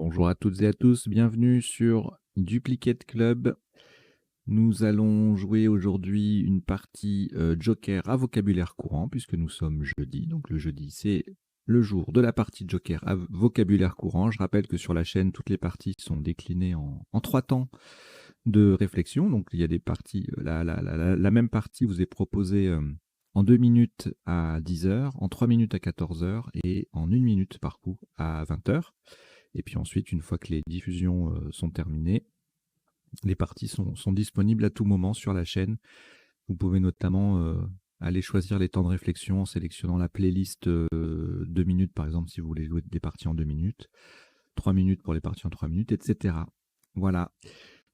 Bonjour à toutes et à tous, bienvenue sur Duplicate Club. Nous allons jouer aujourd'hui une partie Joker à vocabulaire courant, puisque nous sommes jeudi. Donc le jeudi, c'est le jour de la partie Joker à vocabulaire courant. Je rappelle que sur la chaîne, toutes les parties sont déclinées en 3 temps de réflexion. Donc il y a des parties, la même partie vous est proposée en 2 minutes à 10 heures, en 3 minutes à 14 heures et en 1 minute par coup à 20 heures. Et puis ensuite, une fois que les diffusions sont terminées, les parties sont disponibles à tout moment sur la chaîne. Vous pouvez notamment aller choisir les temps de réflexion en sélectionnant la playlist 2 minutes, par exemple, si vous voulez jouer des parties en 2 minutes, 3 minutes pour les parties en 3 minutes, etc. Voilà.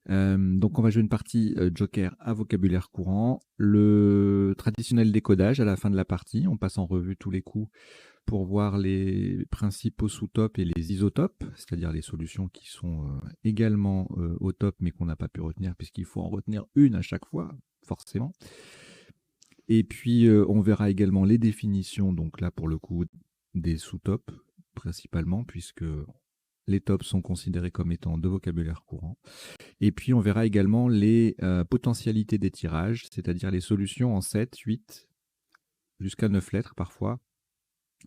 Donc on va jouer une partie Joker à vocabulaire courant. Le traditionnel décodage à la fin de la partie, on passe en revue tous les coups pour voir les principaux sous-topes et les isotopes, c'est-à-dire les solutions qui sont également au top mais qu'on n'a pas pu retenir puisqu'il faut en retenir une à chaque fois, forcément. Et puis on verra également les définitions, donc là pour le coup des sous-tops principalement, puisque les tops sont considérés comme étant de vocabulaire courant. Et puis on verra également les potentialités des tirages, c'est-à-dire les solutions en 7, 8, jusqu'à 9 lettres parfois,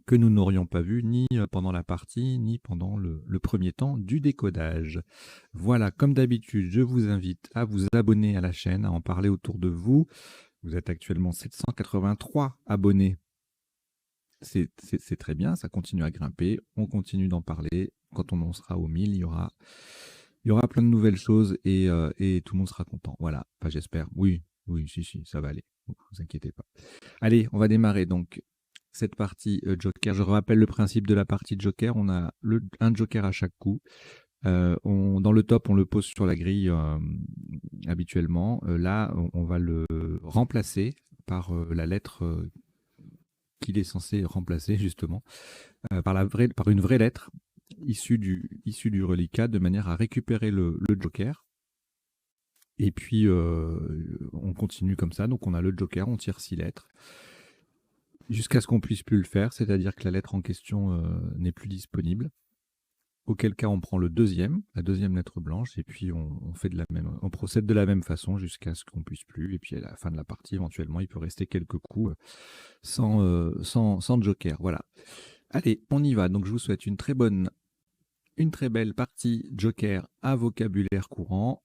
que nous n'aurions pas vu ni pendant la partie, ni pendant le premier temps du décodage. Voilà, comme d'habitude, je vous invite à vous abonner à la chaîne, à en parler autour de vous. Vous êtes actuellement 783 abonnés. C'est très bien, ça continue à grimper, on continue d'en parler. Quand on en sera aux 1000, il y aura plein de nouvelles choses et tout le monde sera content. Voilà, enfin j'espère. Oui, si, ça va aller. Ne vous inquiétez pas. Allez, on va démarrer donc cette partie Joker. Je rappelle le principe de la partie Joker. On a un Joker à chaque coup. Dans le top, on le pose sur la grille habituellement. Là, on va le remplacer par la lettre qu'il est censé remplacer, justement, par une vraie lettre issue du reliquat, de manière à récupérer le Joker. Et puis, on continue comme ça. Donc, on a le Joker, on tire 6 lettres. Jusqu'à ce qu'on puisse plus le faire, c'est-à-dire que la lettre en question n'est plus disponible. Auquel cas, on prend la deuxième lettre blanche, et puis on procède de la même façon jusqu'à ce qu'on puisse plus. Et puis à la fin de la partie, éventuellement, il peut rester quelques coups sans joker. Voilà. Allez, on y va. Donc je vous souhaite une très belle partie Joker à vocabulaire courant.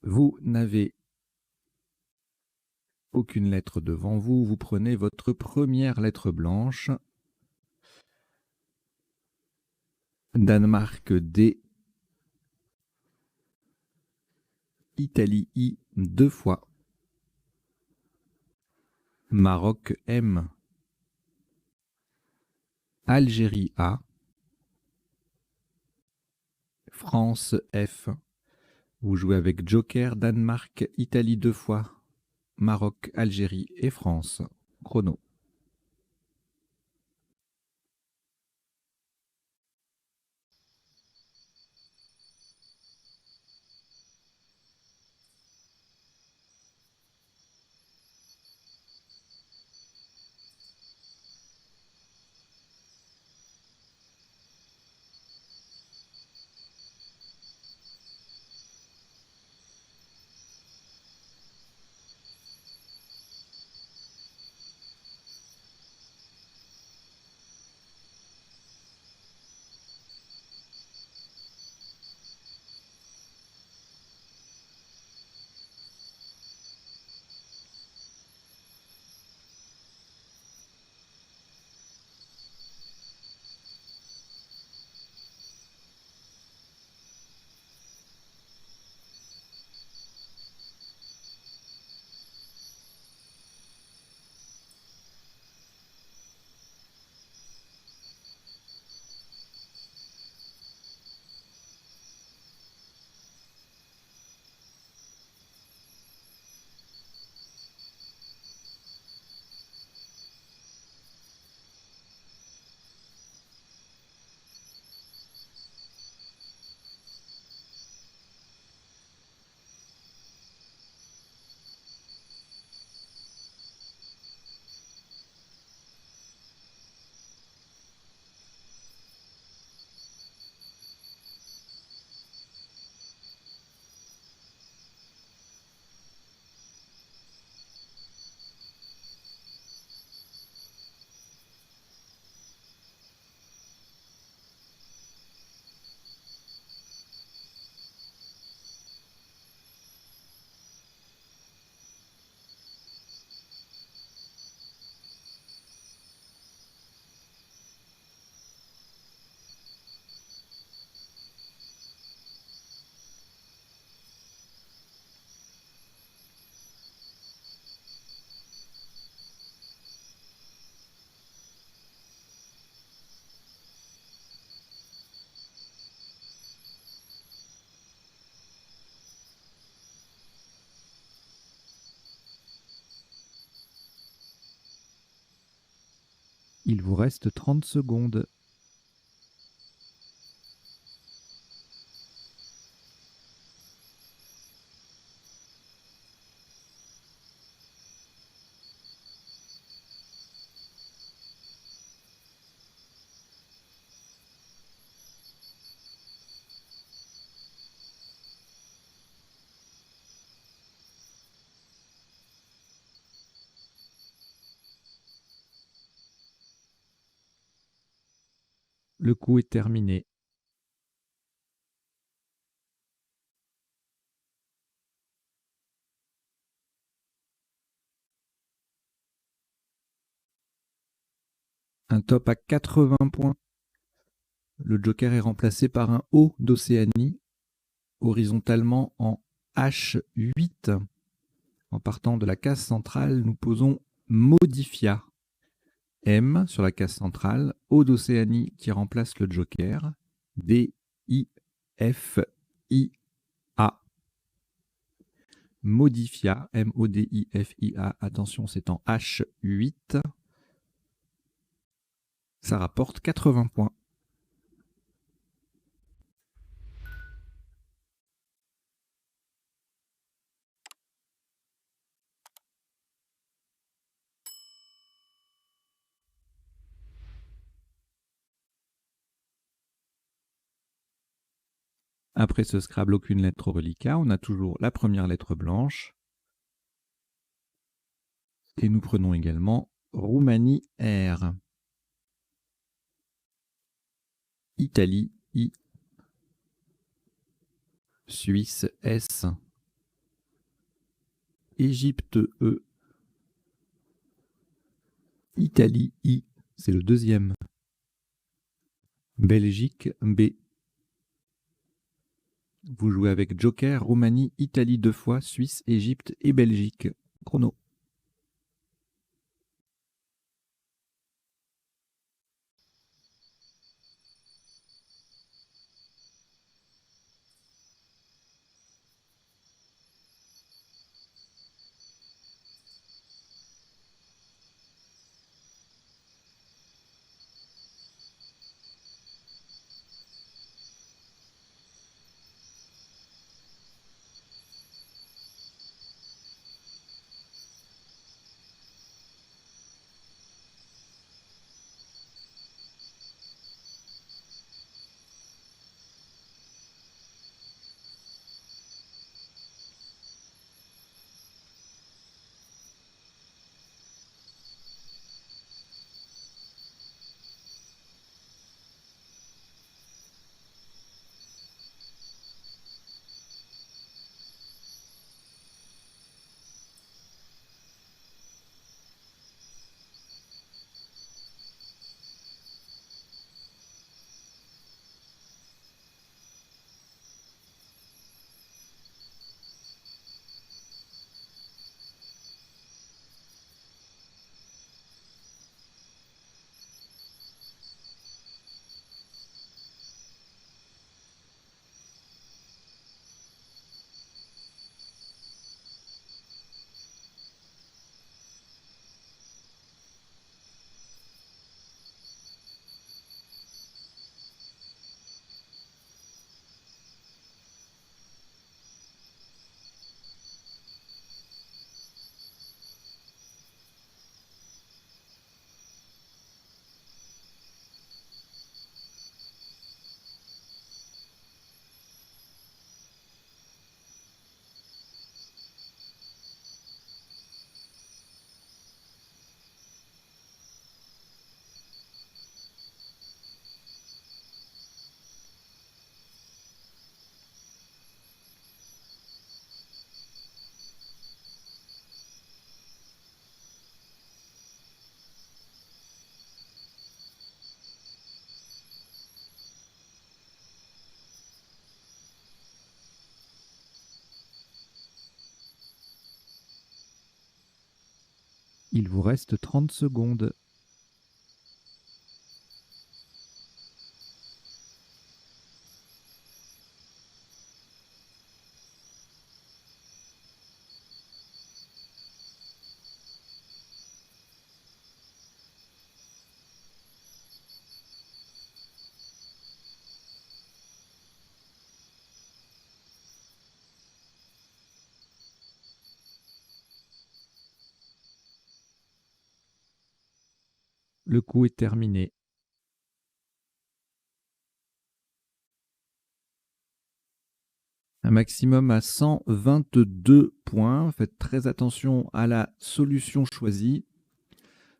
Vous n'avez aucune lettre devant vous. Vous prenez votre première lettre blanche. Danemark D. Italie I 2 fois. Maroc M. Algérie A. France F. Vous jouez avec Joker, Danemark, Italie 2 fois. Maroc, Algérie et France. Chrono. Il vous reste 30 secondes. Le coup est terminé. Un top à 80 points. Le joker est remplacé par un O d'Océanie, horizontalement en H8. En partant de la case centrale, nous posons Modifia. M sur la case centrale, O d'Océanie qui remplace le joker, D, I, F, I, A. Modifia, M-O-D-I-F-I-A, attention c'est en H8. Ça rapporte 80 points. Après ce Scrabble, aucune lettre au reliquat. On a toujours la première lettre blanche. Et nous prenons également Roumanie R. Italie I. Suisse S. Égypte E. Italie I. C'est le deuxième. Belgique B. Vous jouez avec Joker, Roumanie, Italie 2 fois, Suisse, Égypte et Belgique. Chrono. Il vous reste 30 secondes. Le coup est terminé. Un maximum à 122 points. Faites très attention à la solution choisie.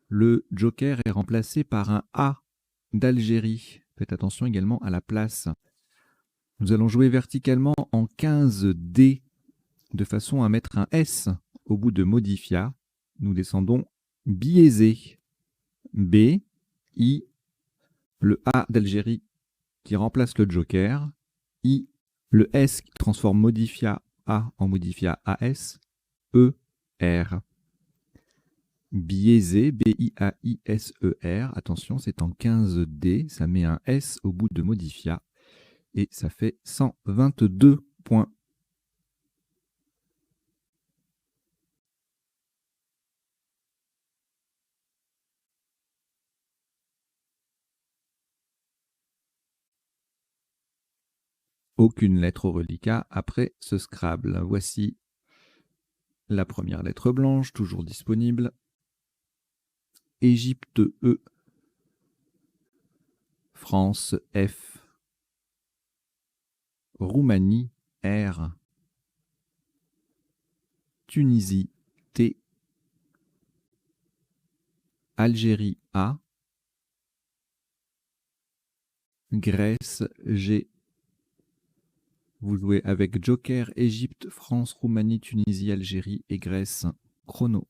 Le joker est remplacé par un A d'Algérie. Faites attention également à la place. Nous allons jouer verticalement en 15D de façon à mettre un S au bout de modifia. Nous descendons biaisé. B, I, le A d'Algérie qui remplace le joker. I, le S qui transforme modifia A en modifia AS. E, R. Biaisé, B-I-A-I-S-E-R. Attention, c'est en 15D. Ça met un S au bout de modifia. Et ça fait 122 points. Aucune lettre au reliquat après ce Scrabble. Voici la première lettre blanche, toujours disponible. Égypte E. France F. Roumanie R. Tunisie T. Algérie A. Grèce G. Vous jouez avec Joker, Égypte, France, Roumanie, Tunisie, Algérie et Grèce. Chrono.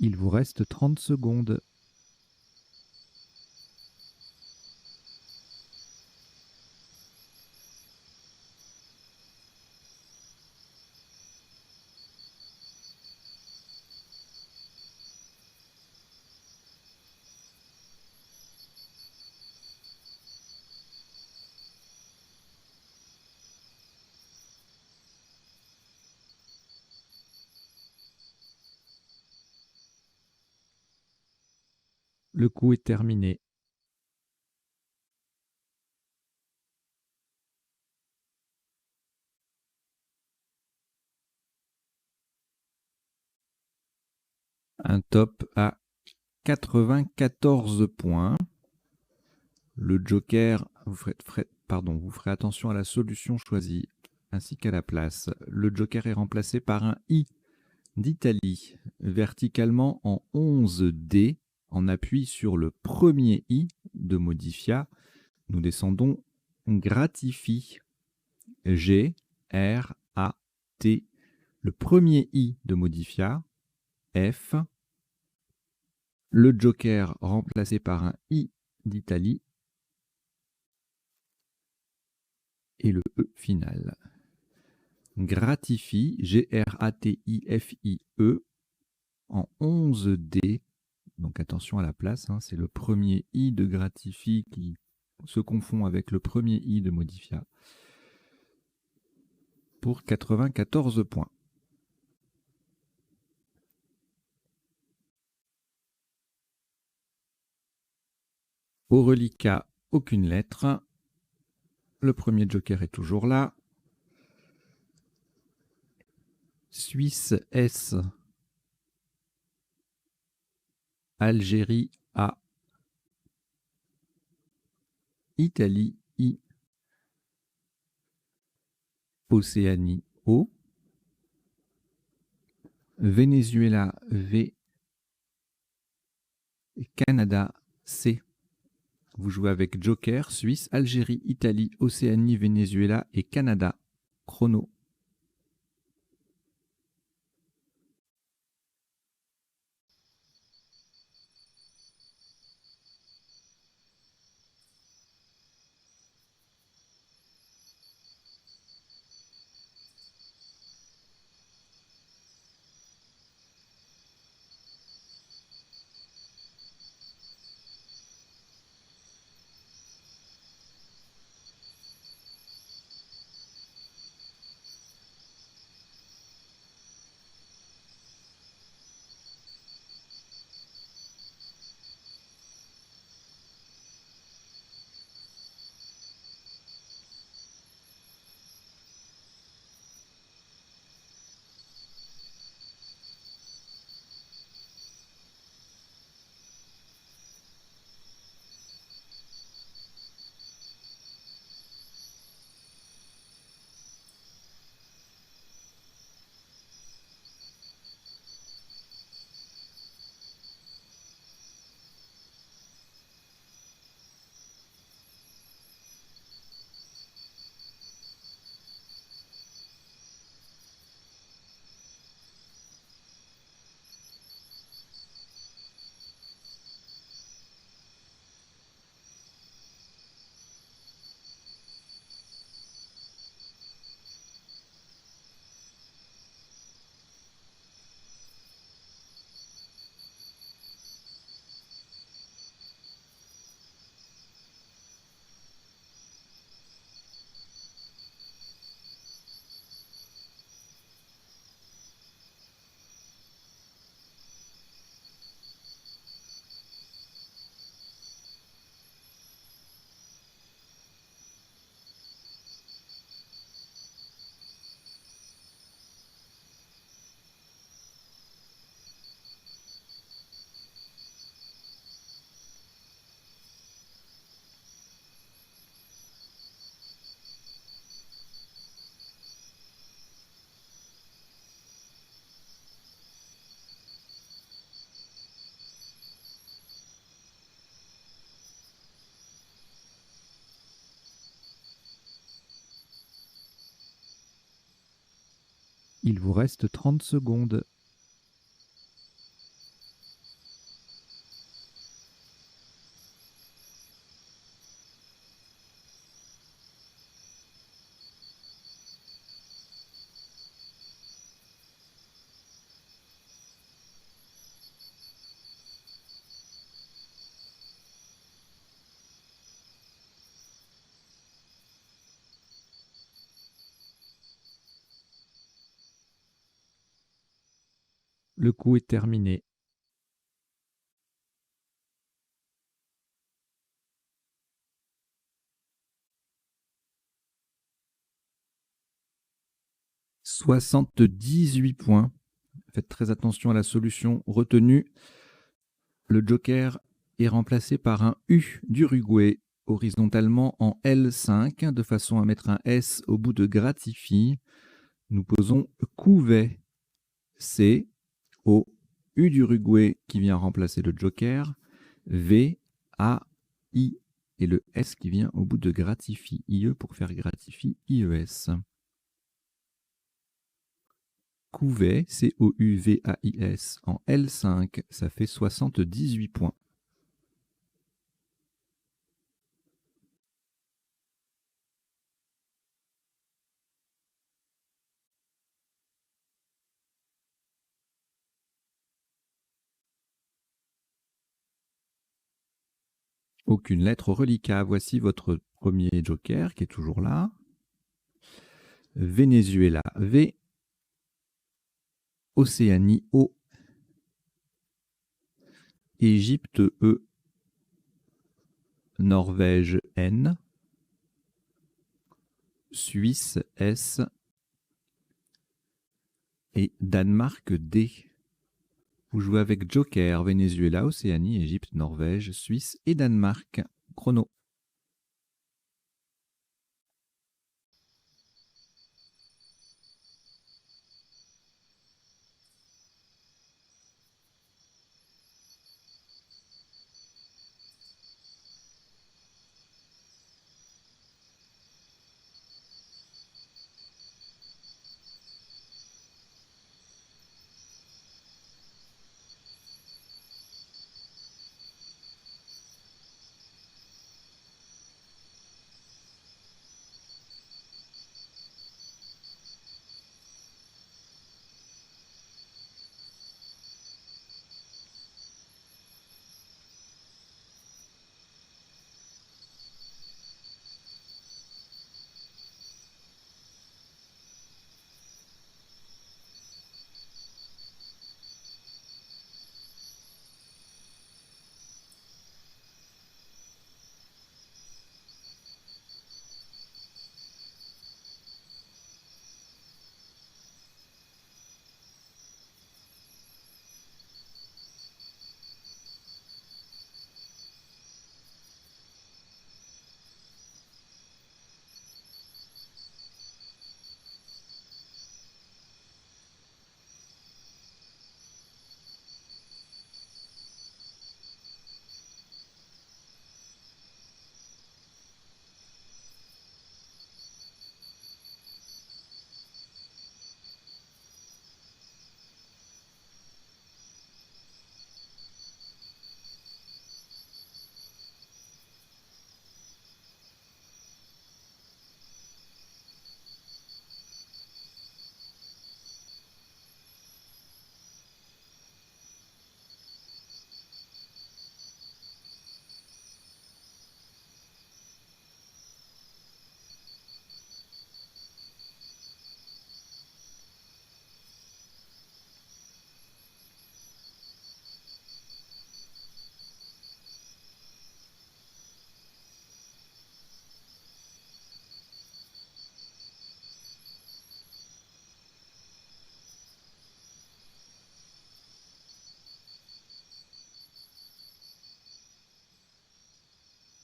Il vous reste 30 secondes. Le coup est terminé. Un top à 94 points. Le joker, vous ferez attention à la solution choisie ainsi qu'à la place. Le joker est remplacé par un I d'Italie, verticalement en 11 dés, en appui sur le premier I de Modifia. Nous descendons Gratifie, G, R, A, T. Le premier I de Modifia, F. Le joker remplacé par un I d'Italie. Et le E final. Gratifie, Gratifie, en 11 dés. Donc attention à la place, hein, c'est le premier I de Gratifie qui se confond avec le premier I de Modifia. Pour 94 points. Au reliquat, aucune lettre. Le premier joker est toujours là. Suisse S. Algérie A. Italie I. Océanie O. Venezuela V. Canada C. Vous jouez avec Joker, Suisse, Algérie, Italie, Océanie, Venezuela et Canada. Chrono. Il vous reste 30 secondes. Le coup est terminé. « 78 points. Faites très attention à la solution retenue. Le joker est remplacé par un U d'Uruguay horizontalement en L5 de façon à mettre un S au bout de gratifie. Nous posons couvet. C au U d'Uruguay qui vient remplacer le joker. V, A, I et le S qui vient au bout de gratifie. IE pour faire gratifie, IES. Couvet, C-O-U-V-A-I-S en L5, ça fait 78 points. Aucune lettre au reliquat. Voici votre premier joker qui est toujours là. Venezuela, V. Océanie, O. Égypte, E. Norvège, N. Suisse, S. Et Danemark, D. Vous jouez avec joker, Venezuela, Océanie, Égypte, Norvège, Suisse et Danemark. Chrono.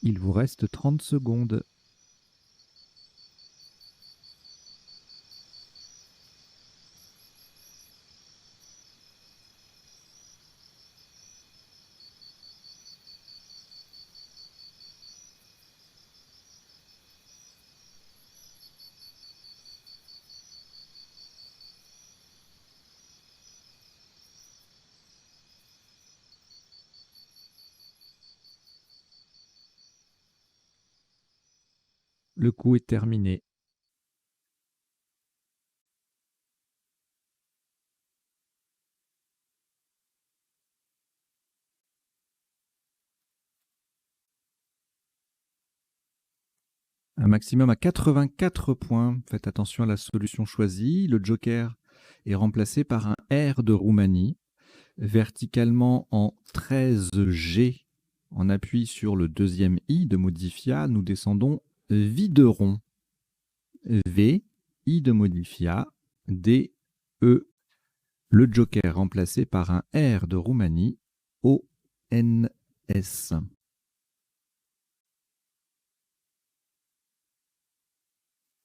Il vous reste 30 secondes. Le coup est terminé. Un maximum à 84 points. Faites attention à la solution choisie. Le joker est remplacé par un R de Roumanie. Verticalement en 13G, en appui sur le deuxième I de Modifia, nous descendons Videron. V, I de Modifia, D, E. Le joker remplacé par un R de Roumanie, O, V-I-D-E-R-O-N-S.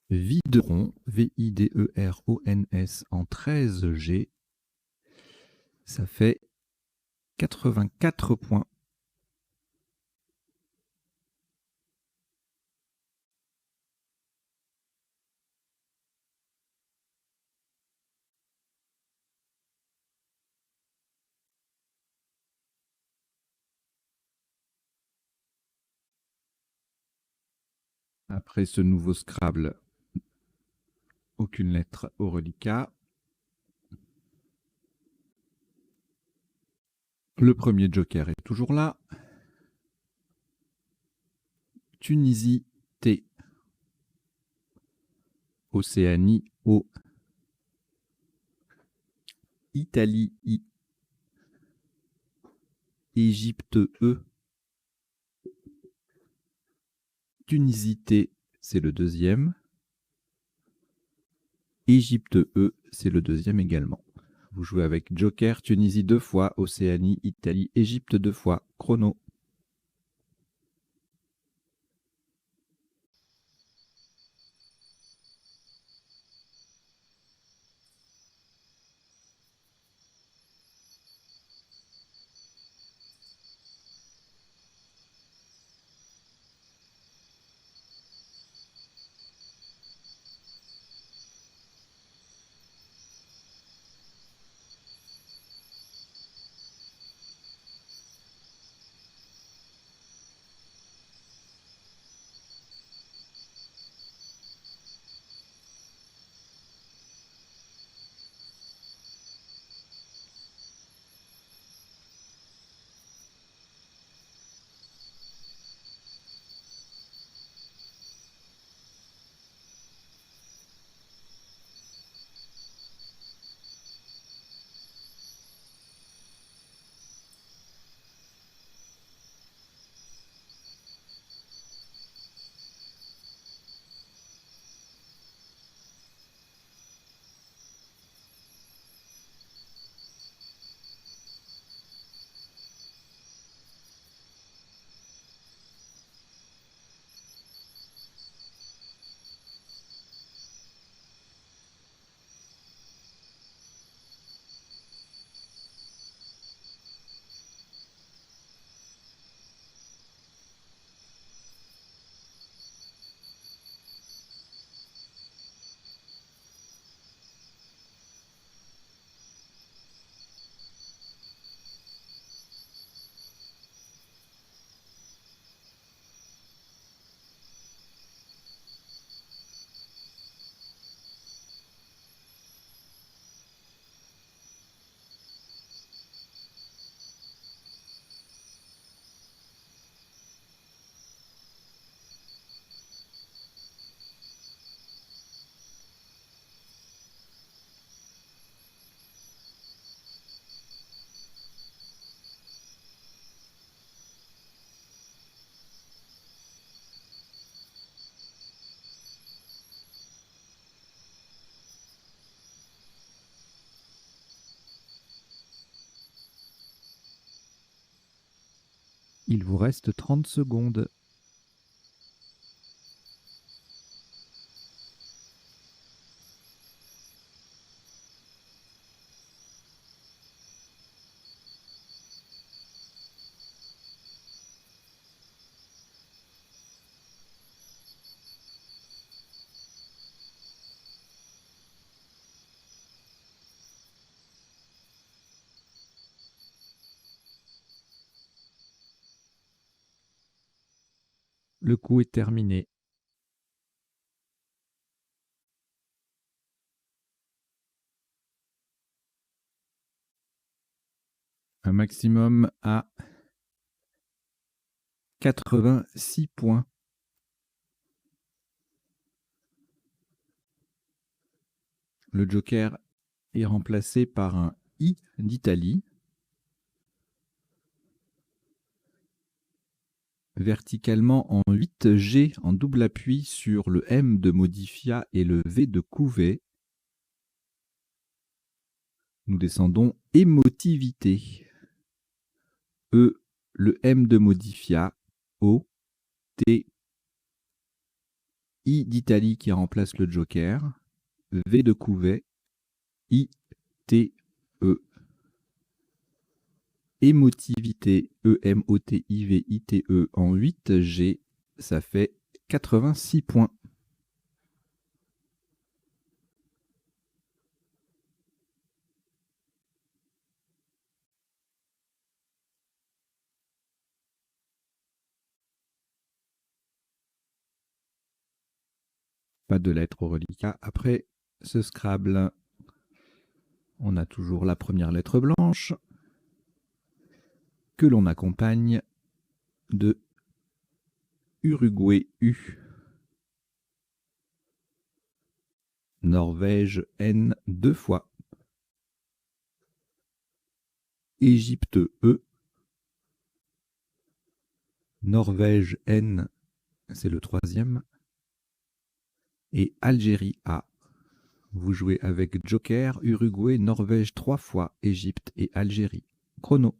Videron, V-I-D-E-R-O-N-S en 13G, ça fait 84 points. Après ce nouveau Scrabble, aucune lettre au reliquat. Le premier joker est toujours là. Tunisie, T. Océanie, O. Italie, I. Égypte, E. Tunisie, T, c'est le deuxième. Égypte, E, c'est le deuxième également. Vous jouez avec joker, Tunisie 2 fois, Océanie, Italie, Égypte 2 fois. Chrono. Il vous reste 30 secondes. Le coup est terminé. Un maximum à 86 points. Le joker est remplacé par un I d'Italie. Verticalement en 8G en double appui sur le M de Modifia et le V de Couvet. Nous descendons émotivité. E le M de Modifia, O, T, I d'Italie qui remplace le joker, V de Couvet, I, T, E. Émotivité, E-M-O-T-I-V-I-T-E en 8, G, ça fait 86 points. Pas de lettres au reliquat. Après ce Scrabble, on a toujours la première lettre blanche que l'on accompagne de Uruguay U, Norvège N 2 fois, Égypte E, Norvège N, c'est le troisième, et Algérie A. Vous jouez avec Joker, Uruguay, Norvège 3 fois, Égypte et Algérie. Chrono.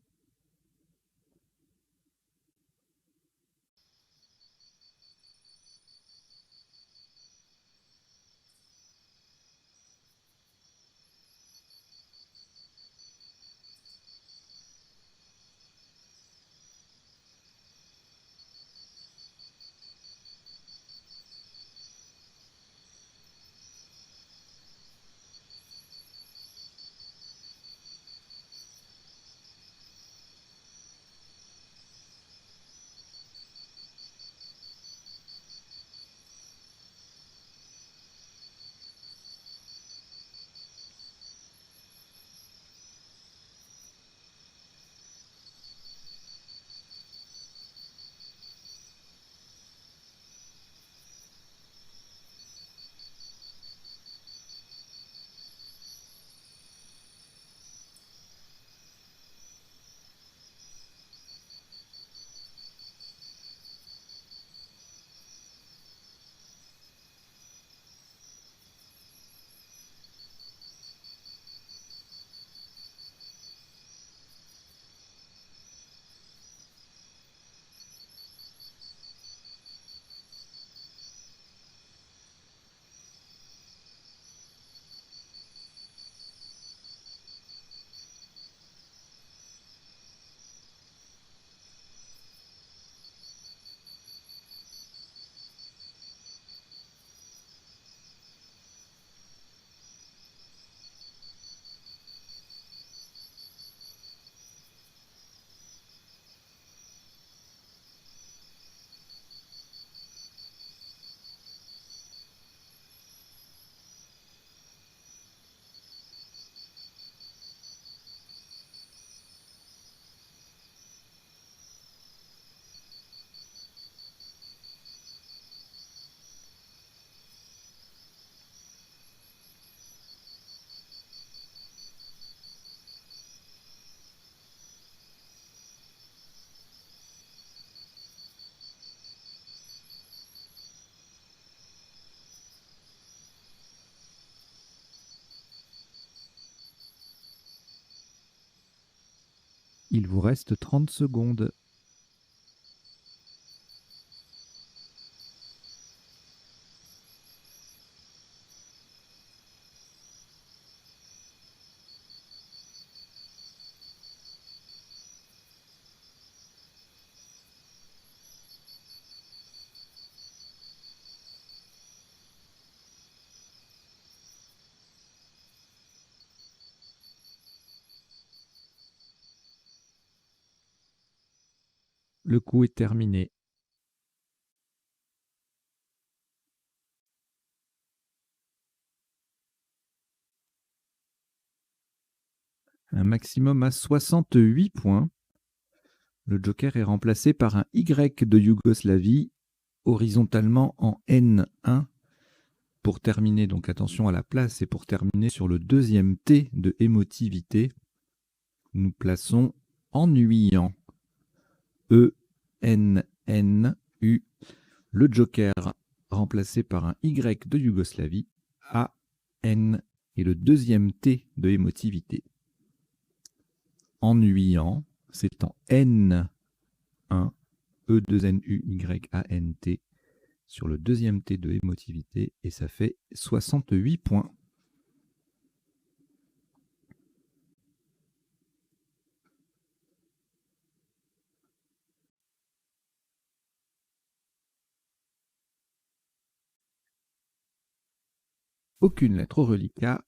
Il vous reste 30 secondes. Le coup est terminé. Un maximum à 68 points. Le joker est remplacé par un Y de Yougoslavie, horizontalement en N1. Pour terminer, donc attention à la place, et pour terminer sur le deuxième T de émotivité, nous plaçons ennuyant. E-N-N-U. Le joker remplacé par un Y de Yougoslavie, A-N, et le deuxième T de émotivité. Ennuyant, c'est en N 1, E2NUYANT, sur le deuxième T de émotivité, et ça fait 68 points. Aucune lettre au reliquat.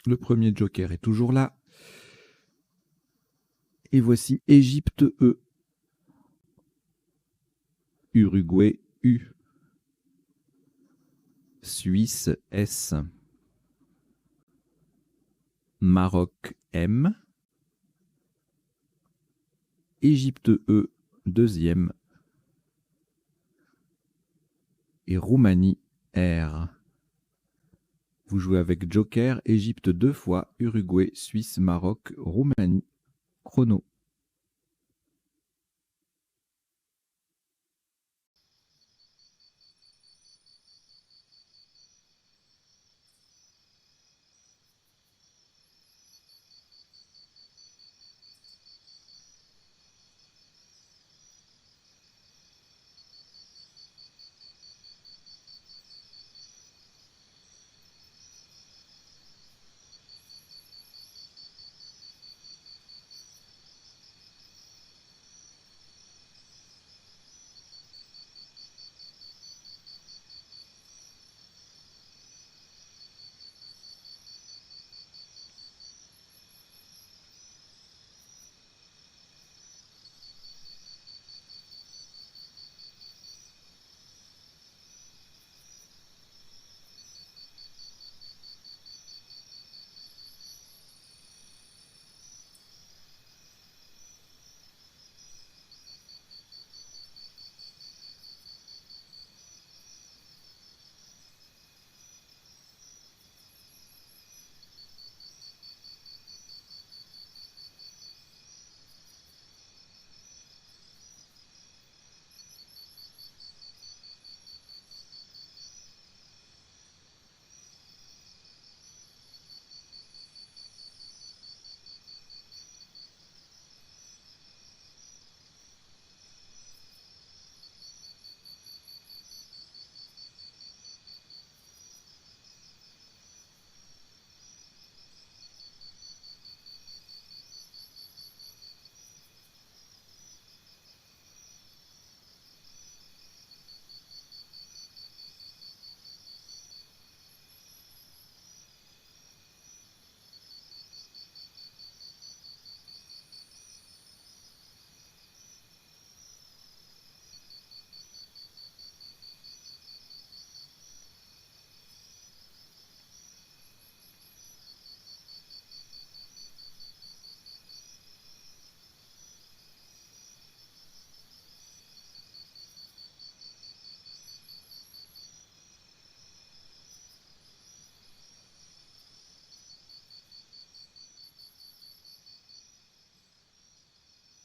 Le premier joker est toujours là. Et voici Égypte E, Uruguay U, Suisse S, Maroc M, Égypte E, deuxième, et Roumanie R. Vous jouez avec joker, Égypte 2 fois, Uruguay, Suisse, Maroc, Roumanie. Chrono.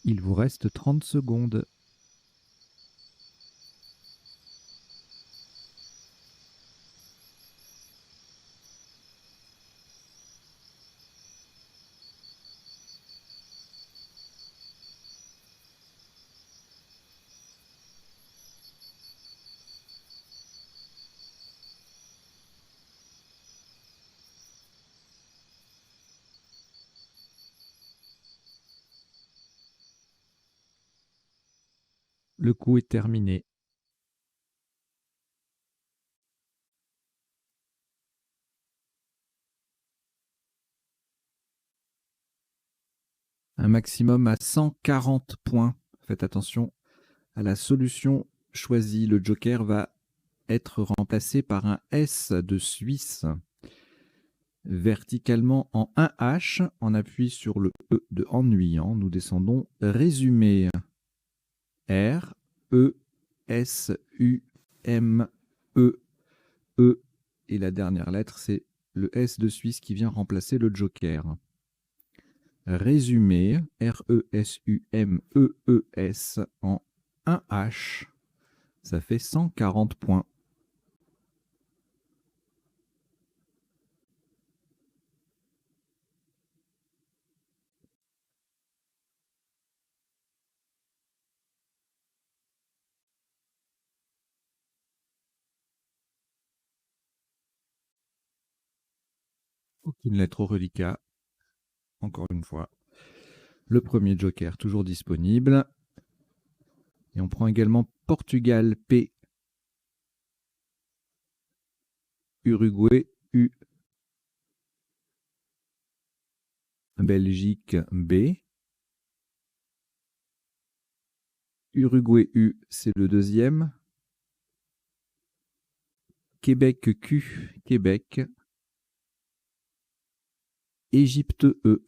Il vous reste 30 secondes. Le coup est terminé. Un maximum à 140 points. Faites attention à la solution choisie. Le joker va être remplacé par un S de Suisse. Verticalement en 1H, on appuie sur le E de ennuyant. Nous descendons résumé. R, E, S, U, M, E, E. Et la dernière lettre, c'est le S de Suisse qui vient remplacer le joker. Résumé, R-E-S-U-M-E-E-S en 1H. Ça fait 140 points. Aucune lettre au reliquat, encore une fois. Le premier joker toujours disponible. Et on prend également Portugal P, Uruguay U, Belgique B, Uruguay U, c'est le deuxième. Québec Q, Québec. Égypte E.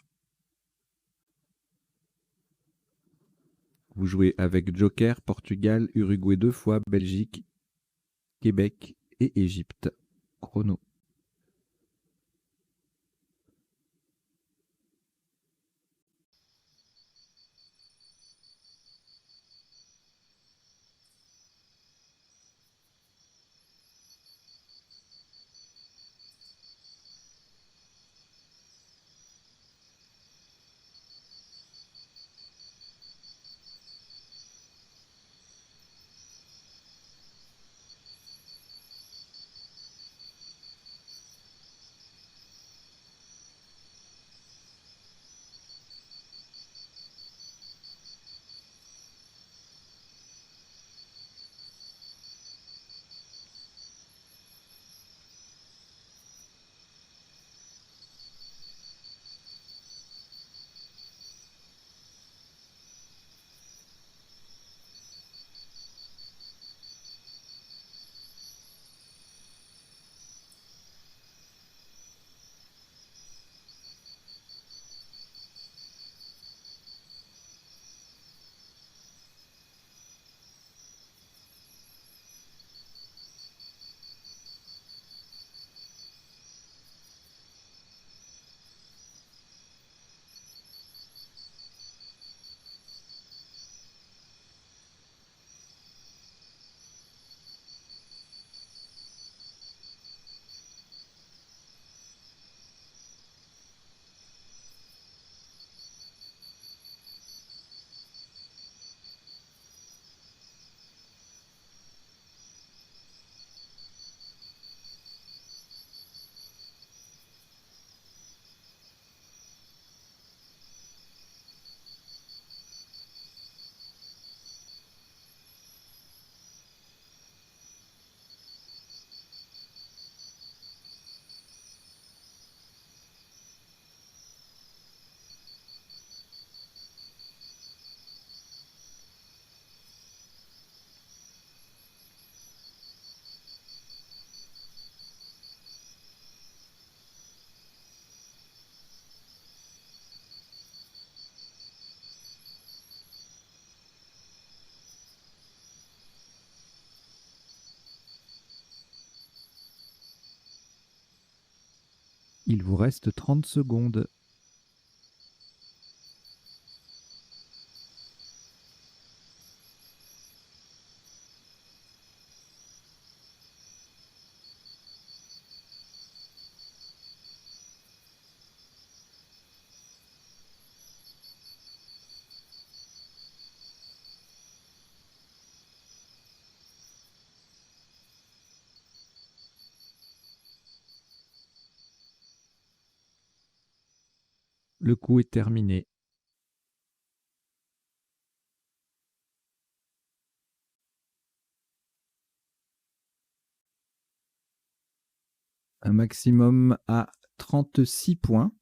Vous jouez avec Joker, Portugal, Uruguay 2 fois, Belgique, Québec et Égypte. Chrono. Il vous reste 30 secondes. Le coup est terminé. Un maximum à 36 points.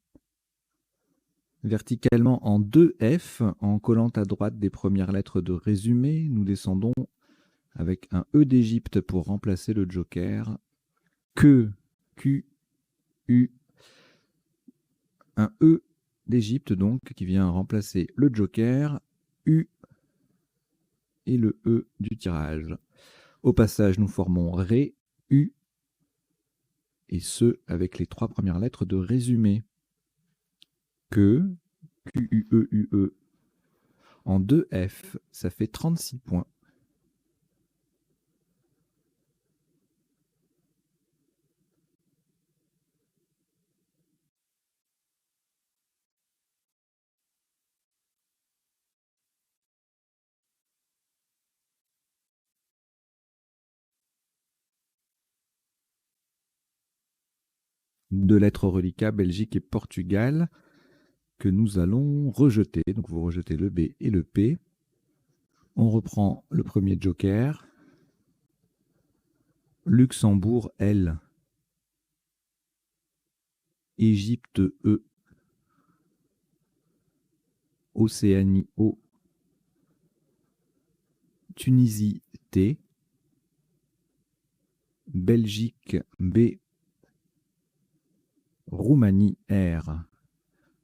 Verticalement en 2F, en collant à droite des premières lettres de résumé, nous descendons avec un E d'Égypte pour remplacer le joker. Que, Q, U, un E d'Égypte donc qui vient remplacer le joker, U et le E du tirage. Au passage, nous formons Ré, U, et ce avec les trois premières lettres de résumé. Que, Q, U, E, U, E, en 2F, ça fait 36 points. deux lettres reliquat, Belgique et Portugal, que nous allons rejeter. Donc vous rejetez le B et le P. On reprend le premier joker. Luxembourg, L. Égypte, E. Océanie, O. Tunisie, T. Belgique, B. Roumanie, R.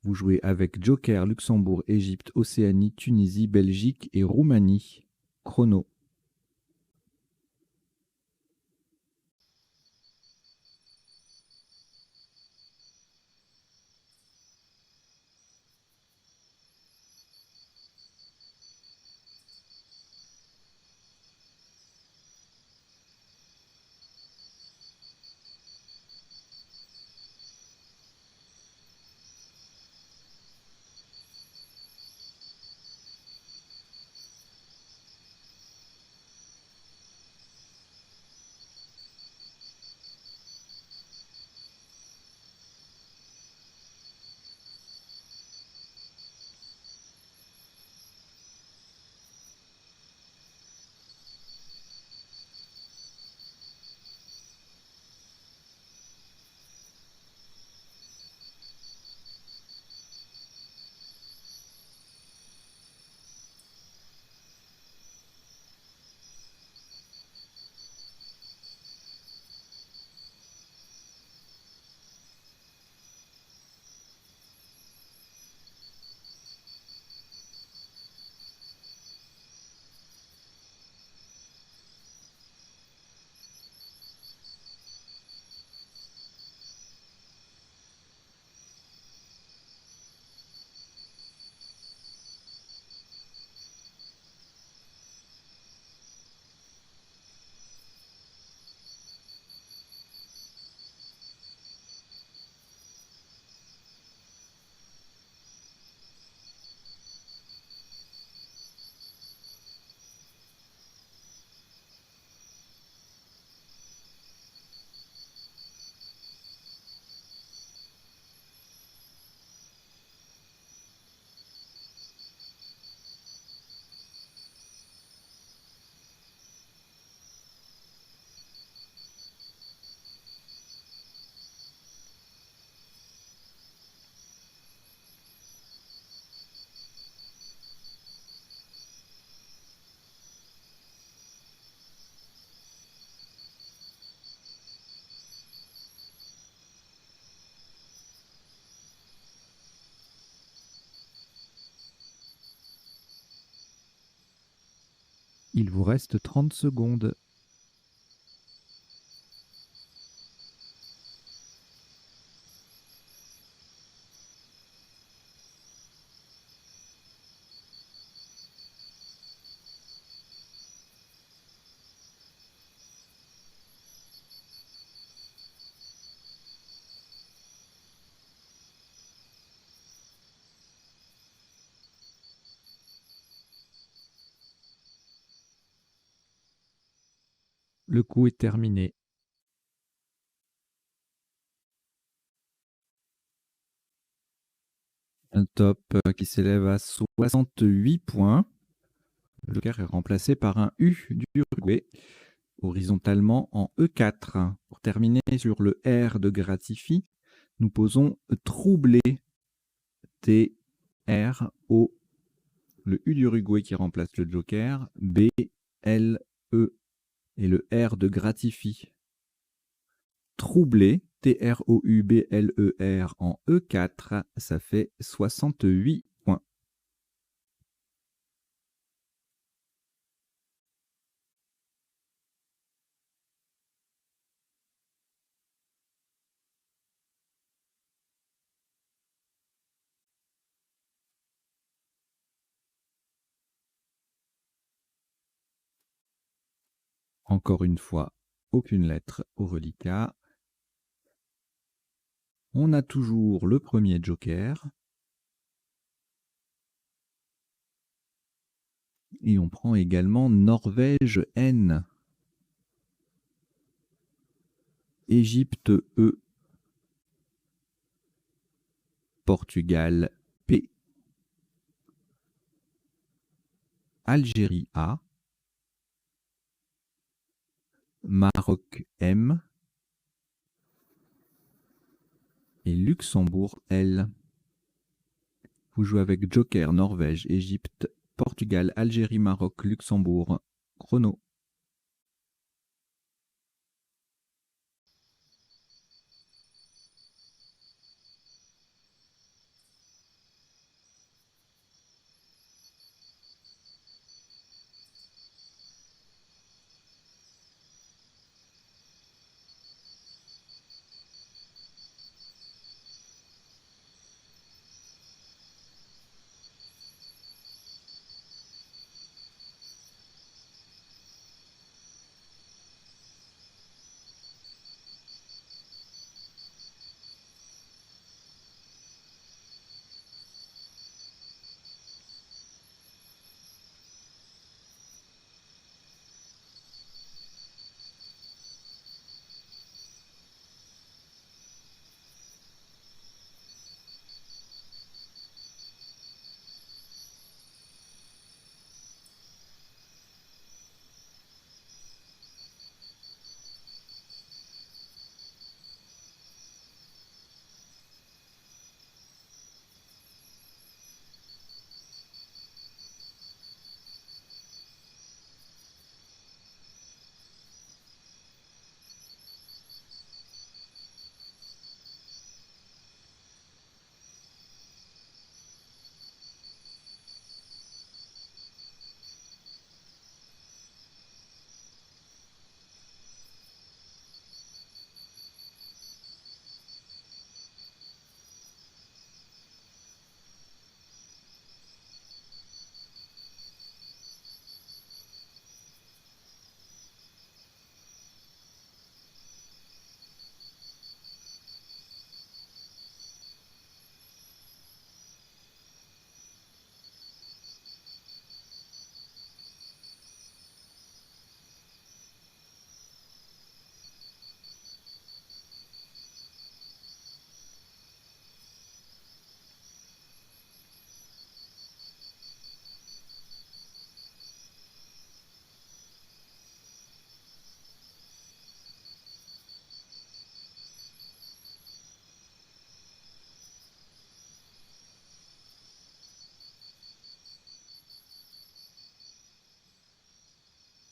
Vous jouez avec Joker, Luxembourg, Égypte, Océanie, Tunisie, Belgique et Roumanie. Chrono. Il vous reste 30 secondes. Le coup est terminé. Un top qui s'élève à 68 points. Le joker est remplacé par un U d'Uruguay, horizontalement en E4. Pour terminer sur le R de gratifie, nous posons troublé, T, R, O, le U d'Uruguay qui remplace le joker, B, L, E, et le R de gratifie. Troublé, T-R-O-U-B-L-E-R en E4, ça fait 68 points. Encore une fois, aucune lettre au reliquat. On a toujours le premier joker. Et on prend également Norvège N. Égypte E. Portugal P, Algérie A, Maroc M et Luxembourg L. Vous jouez avec Joker, Norvège, Égypte, Portugal, Algérie, Maroc, Luxembourg. Chrono.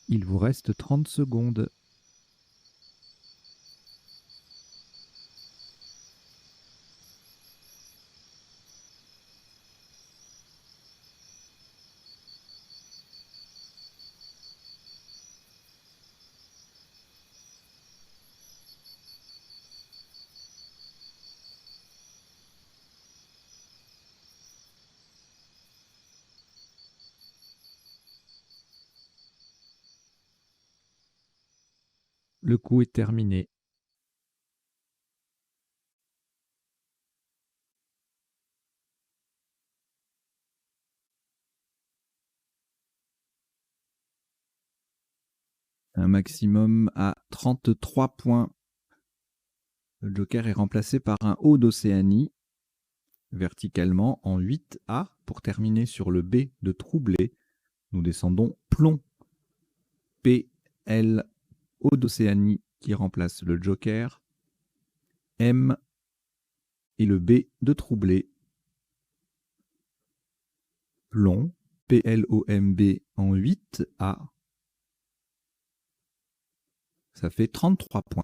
Il vous reste 30 secondes. Le coup est terminé. Un maximum à 33 points. Le Joker est remplacé par un haut d'Océanie, verticalement en 8A. Pour terminer sur le B de troublé, nous descendons plomb. P, L, haut d'Océanie qui remplace le Joker. M et le B de troublé. Plomb, P-L-O-M-B en 8A. Ça fait 33 points.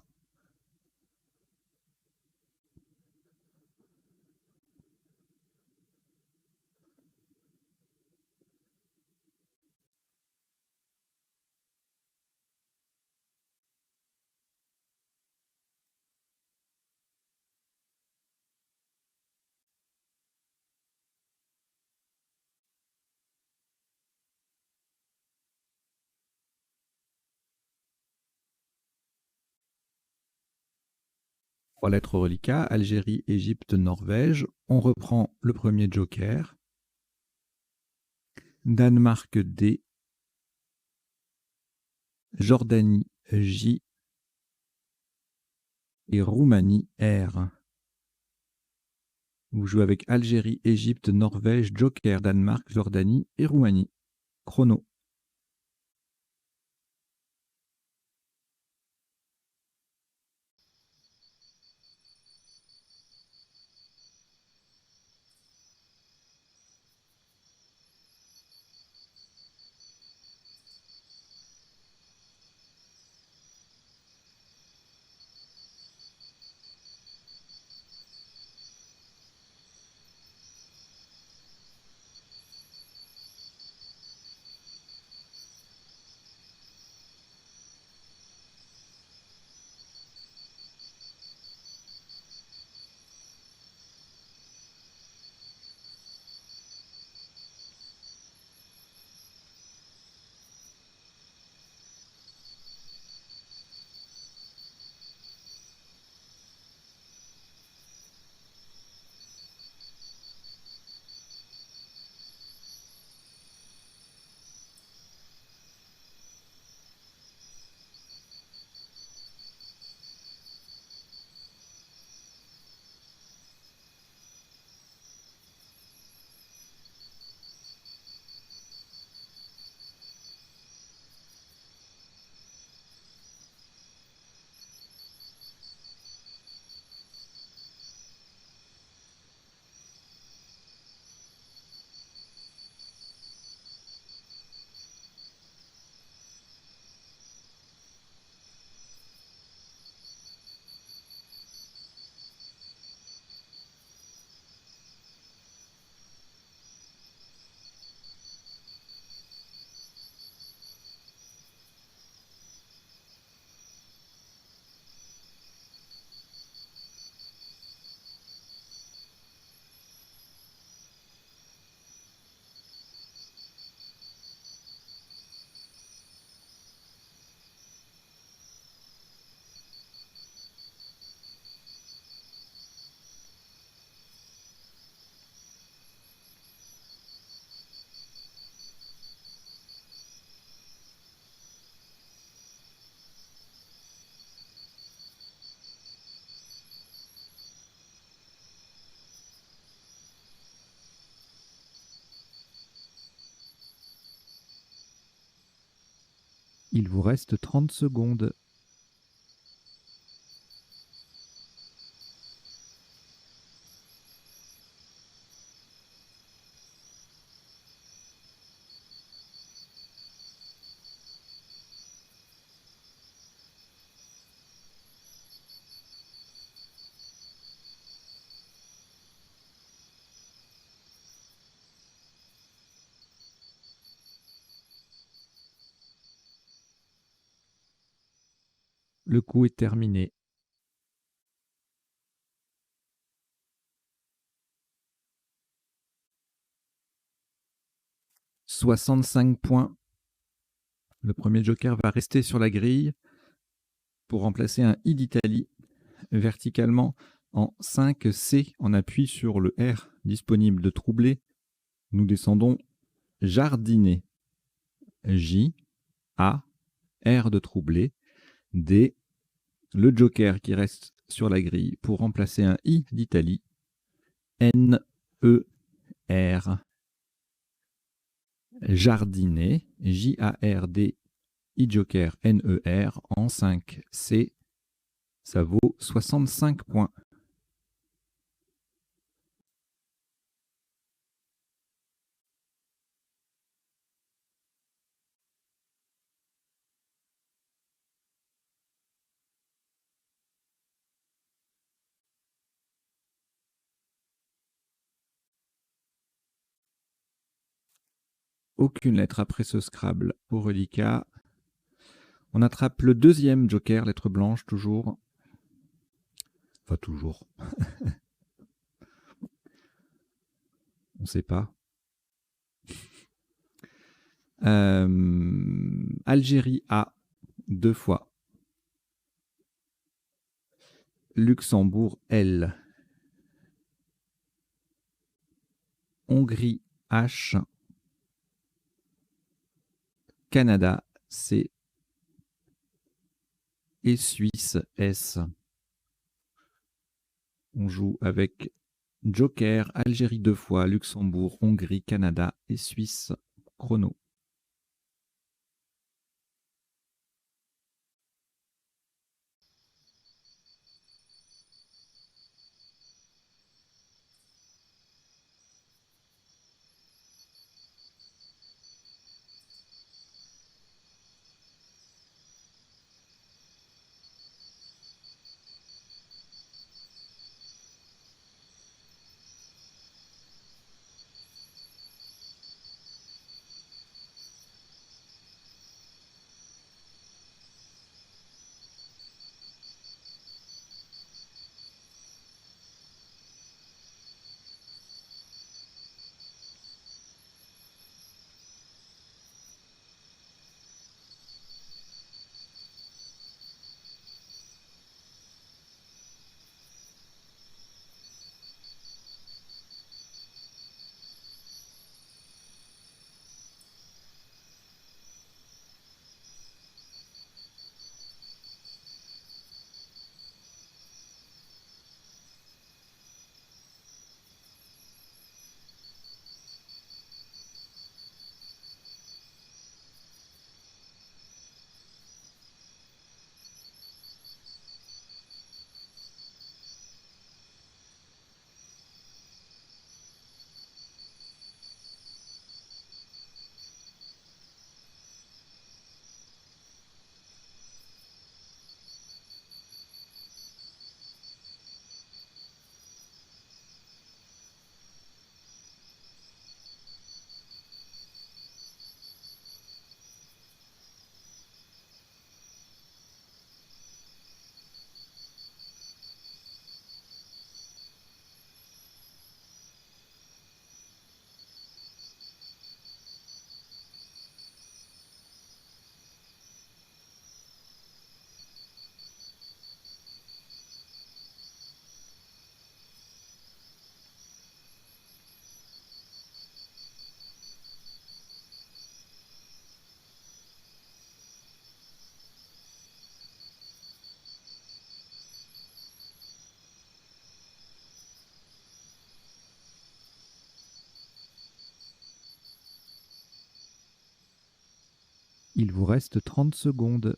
Trois lettres reliquats, Algérie, Égypte, Norvège. On reprend le premier Joker. Danemark D, Jordanie J et Roumanie R. Vous jouez avec Algérie, Égypte, Norvège, Joker, Danemark, Jordanie et Roumanie. Chrono. Il vous reste 30 secondes. Le coup est terminé. « 65 points. Le premier joker va rester sur la grille pour remplacer un I d'Italie verticalement en 5C en appui sur le R disponible de troubler. Nous descendons jardiner. J, A, R de troubler, D, le joker qui reste sur la grille pour remplacer un I d'Italie, N, E, R. Jardiner, J-A-R-D, I-Joker, N-E-R, en 5C, ça vaut 65 points. Aucune lettre après ce Scrabble pour reliquat. On attrape le deuxième joker, lettre blanche, toujours. Enfin, toujours. On ne sait pas. Algérie A, 2 fois. Luxembourg L. Hongrie H. Canada C. Et Suisse S. On joue avec Joker, Algérie 2 fois, Luxembourg, Hongrie, Canada et Suisse. Chrono. Il vous reste 30 secondes.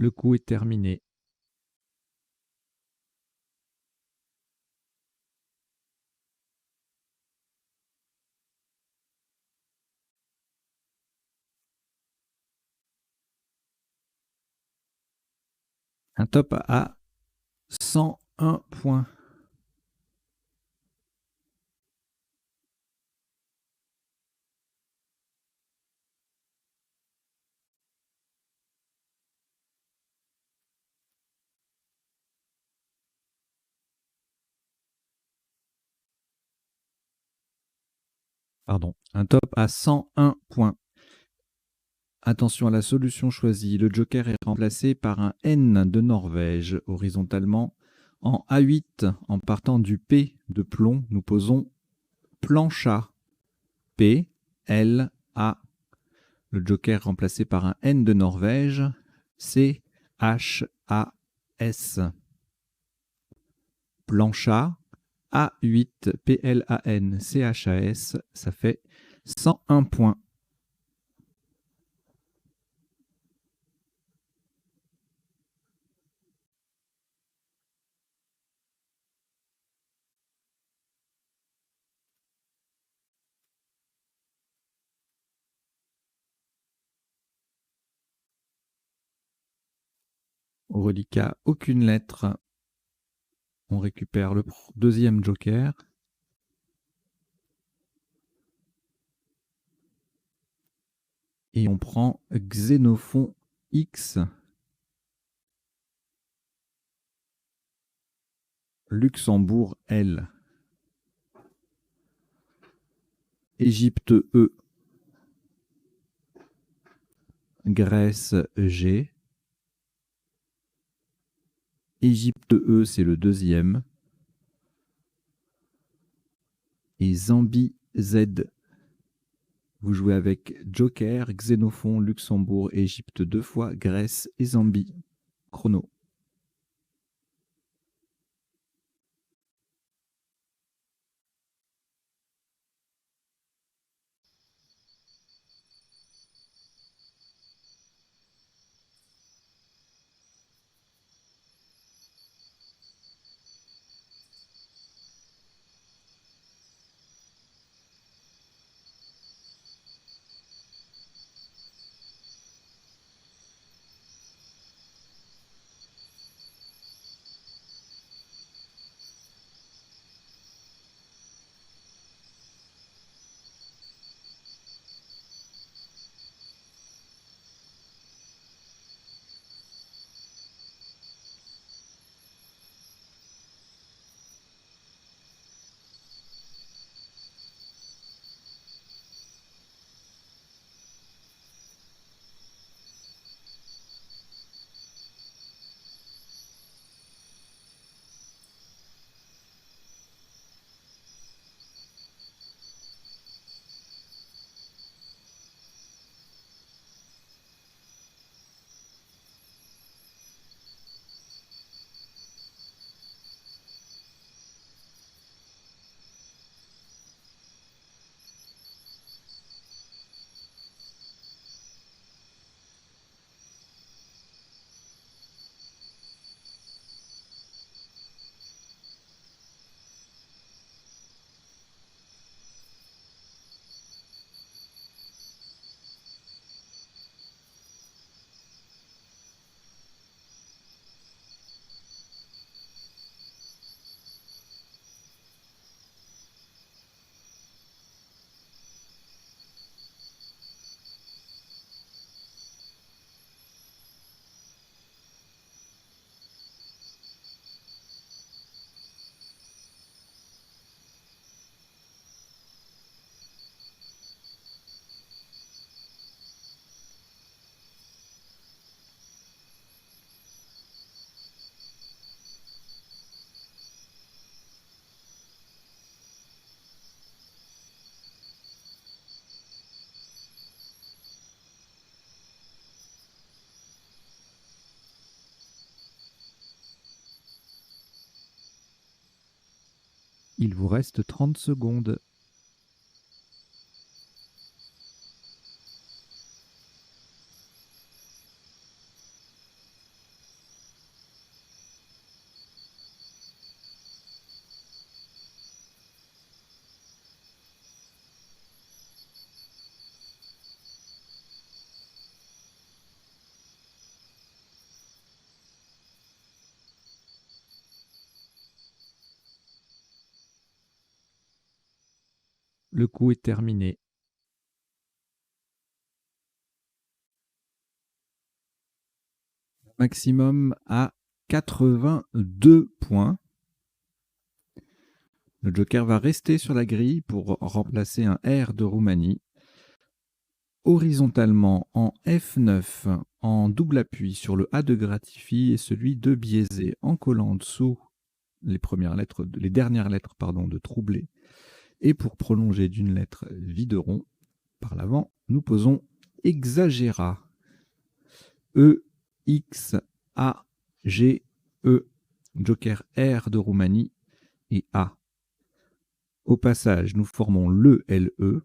Le coup est terminé. Un top à 101 points. Pardon, un top à 101 points. Attention à la solution choisie. Le joker est remplacé par un N de Norvège horizontalement. En A8, en partant du P de plomb, nous posons plancha. P, L, A. Le joker remplacé par un N de Norvège. C, H, A, S. Plancha. A8, P-L-A-N, C-H-A-S. Ça fait 101 points. Au reliquat, aucune lettre. On récupère le deuxième joker. Et on prend Xénophon X. Luxembourg L. Égypte E, Grèce G, Égypte E, c'est le deuxième, et Zambie Z. Vous jouez avec Joker, Xénophon, Luxembourg, Égypte 2 fois, Grèce et Zambie. Chrono. Il vous reste 30 secondes. Le coup est terminé. Maximum à 82 points. Le Joker va rester sur la grille pour remplacer un R de Roumanie. Horizontalement en F9, en double appui sur le A de Gratifie et celui de biaisé, en collant en dessous les dernières lettres de troublé. Et pour prolonger d'une lettre videron par l'avant, nous posons exagéra. E, X, A, G, E, Joker R de Roumanie et A. Au passage, nous formons le LE,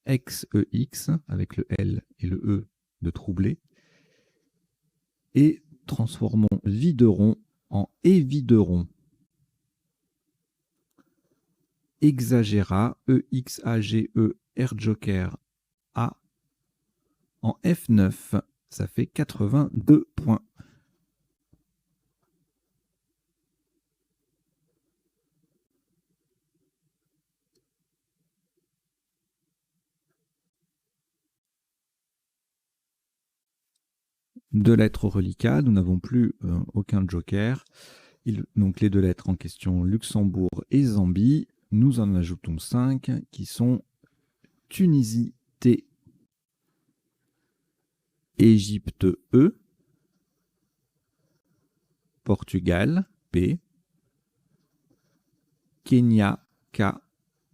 XEX, avec le L et le E de troublé, et transformons videron en évideron. Exagéra, E-X-A-G-E, R-Joker, A. En F9, ça fait 82 points. Deux lettres au reliquat, nous n'avons plus aucun joker. Donc les deux lettres en question, Luxembourg et Zambie, nous en ajoutons 5 qui sont Tunisie T, Égypte E, Portugal P, Kenya K,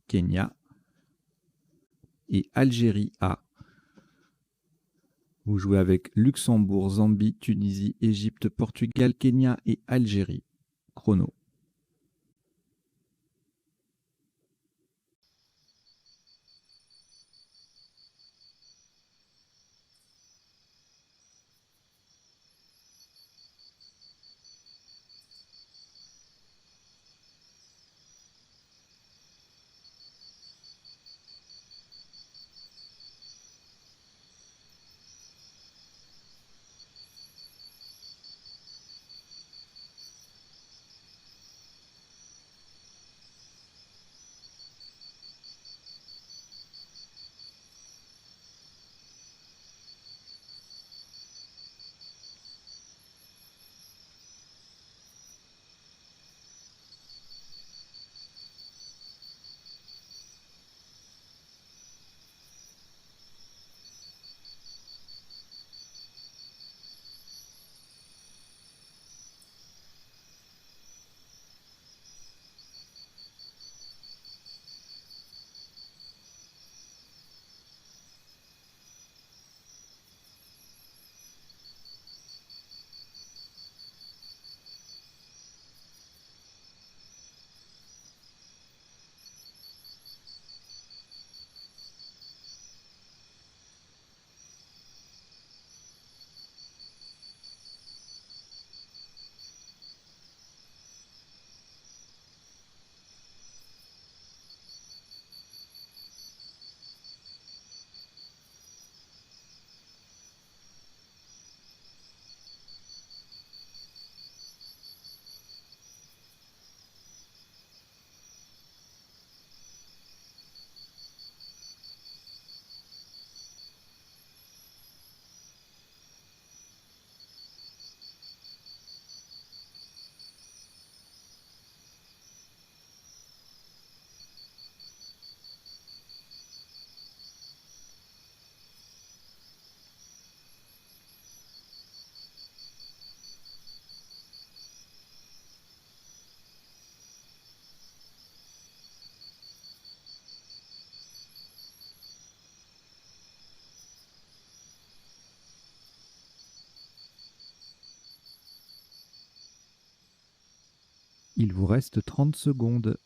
Kenya et Algérie A. Vous jouez avec Luxembourg, Zambie, Tunisie, Égypte, Portugal, Kenya et Algérie. Chrono. Il vous reste 30 secondes.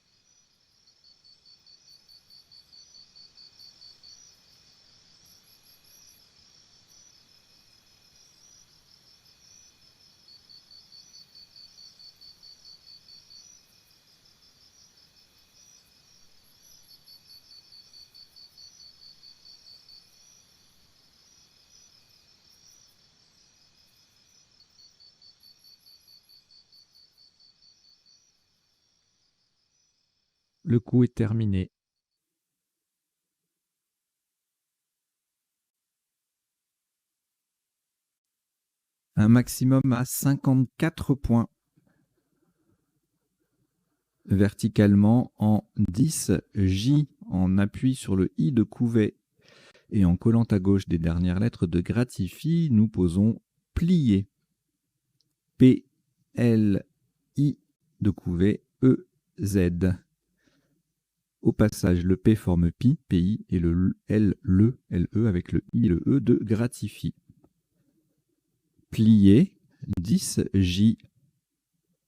Le coup est terminé. Un maximum à 54 points. Verticalement en 10, J en appui sur le I de Couvet et en collant à gauche des dernières lettres de Gratifie, nous posons plié. P, L, I de Couvet, E, Z. Au passage, le P forme pi, PI, et le L, LE avec le I, le E de Gratifie. Plié, 10, J,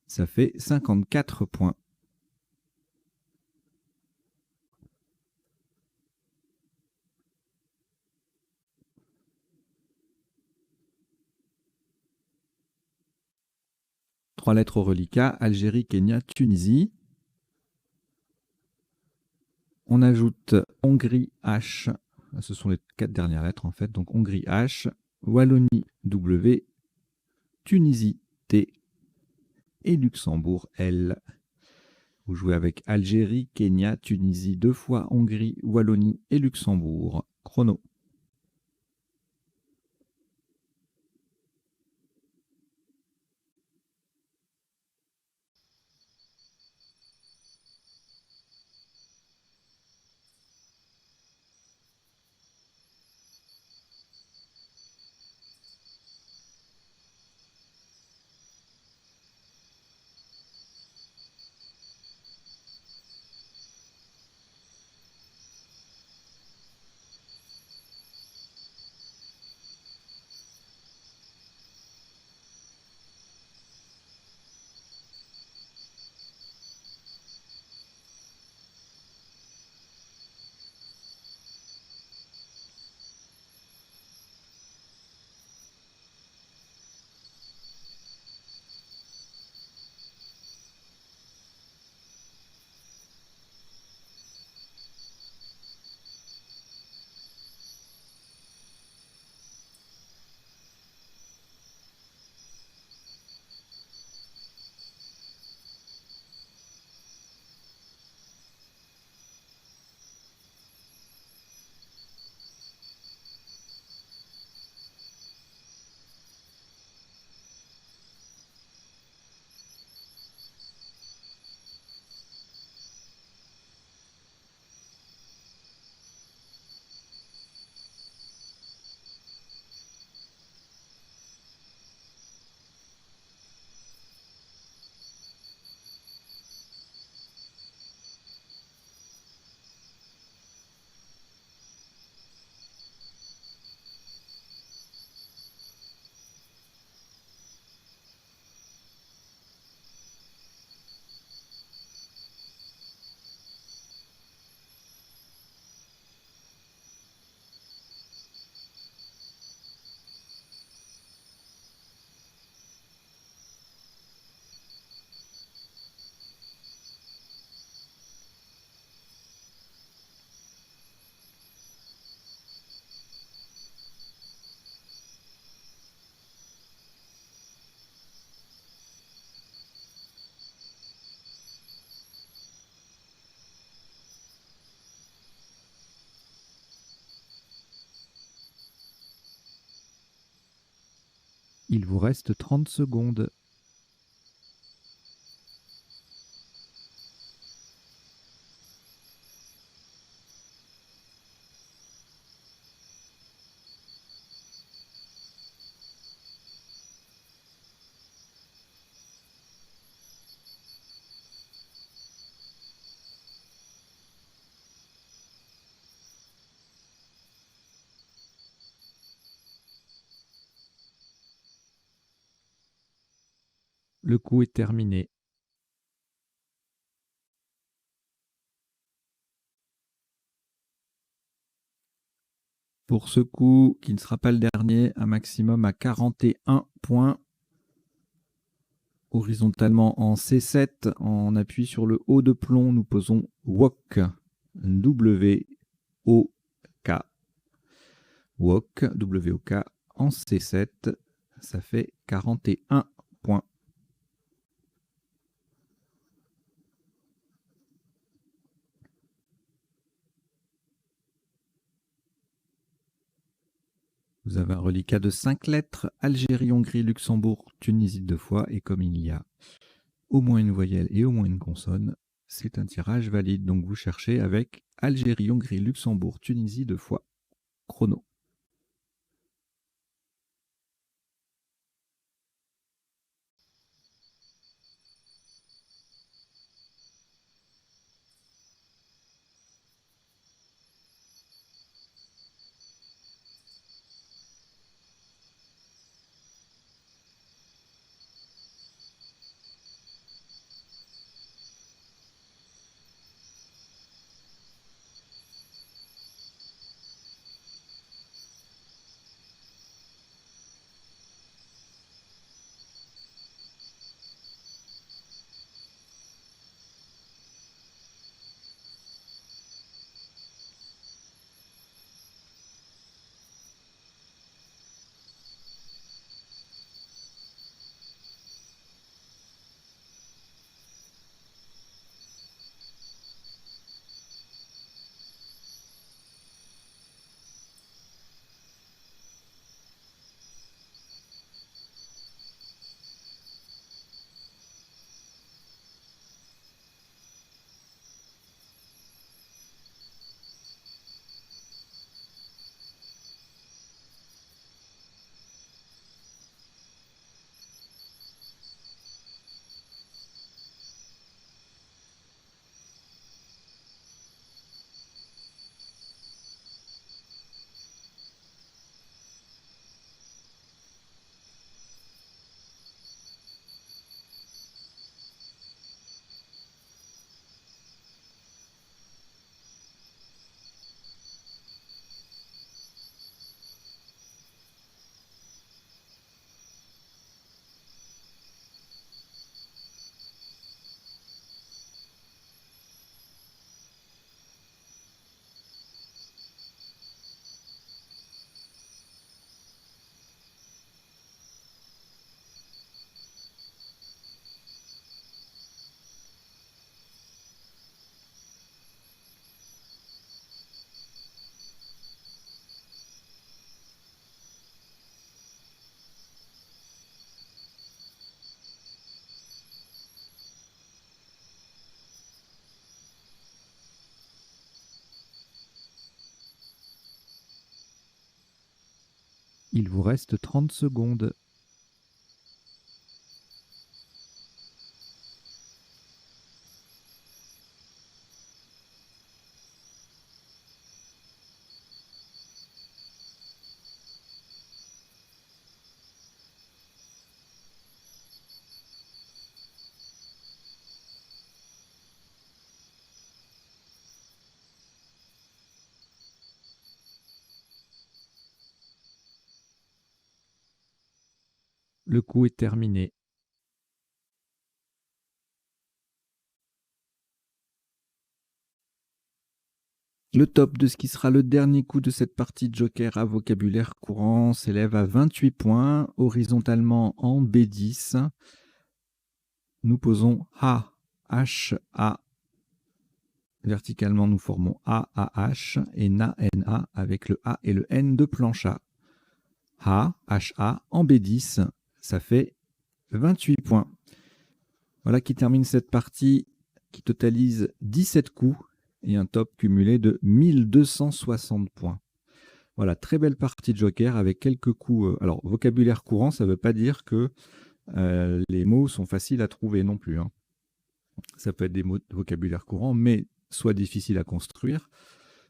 ça fait 54 points. Trois lettres au reliquat, Algérie, Kenya, Tunisie. On ajoute Hongrie, H. Ce sont les 4 dernières lettres en fait. Donc Hongrie, H, Wallonie, W, Tunisie, T et Luxembourg, L. Vous jouez avec Algérie, Kenya, Tunisie, 2 fois Hongrie, Wallonie et Luxembourg. Chrono. Il vous reste 30 secondes. Le coup est terminé. Pour ce coup, qui ne sera pas le dernier, un maximum à 41 points. Horizontalement en C7, en appui sur le haut de plomb, nous posons WOK. W-O-K. WOK, W-O-K en C7. Ça fait 41 points. Vous avez un reliquat de 5 lettres, Algérie, Hongrie, Luxembourg, Tunisie 2 fois, et comme il y a au moins une voyelle et au moins une consonne, c'est un tirage valide. Donc vous cherchez avec Algérie, Hongrie, Luxembourg, Tunisie 2 fois. Chrono. Il vous reste 30 secondes. Le coup est terminé. Le top de ce qui sera le dernier coup de cette partie de Joker à vocabulaire courant s'élève à 28 points, horizontalement en B10. Nous posons A, H, A. Verticalement, nous formons A, A, H et Na, N, A avec le A et le N de planche A. A, H, A en B10. ça fait 28 points. Voilà qui termine cette partie qui totalise 17 coups et un top cumulé de 1260 points. Voilà, très belle partie de Joker avec quelques coups. Alors, vocabulaire courant, ça ne veut pas dire que les mots sont faciles à trouver non plus, hein. Ça peut être des mots de vocabulaire courant, mais soit difficiles à construire,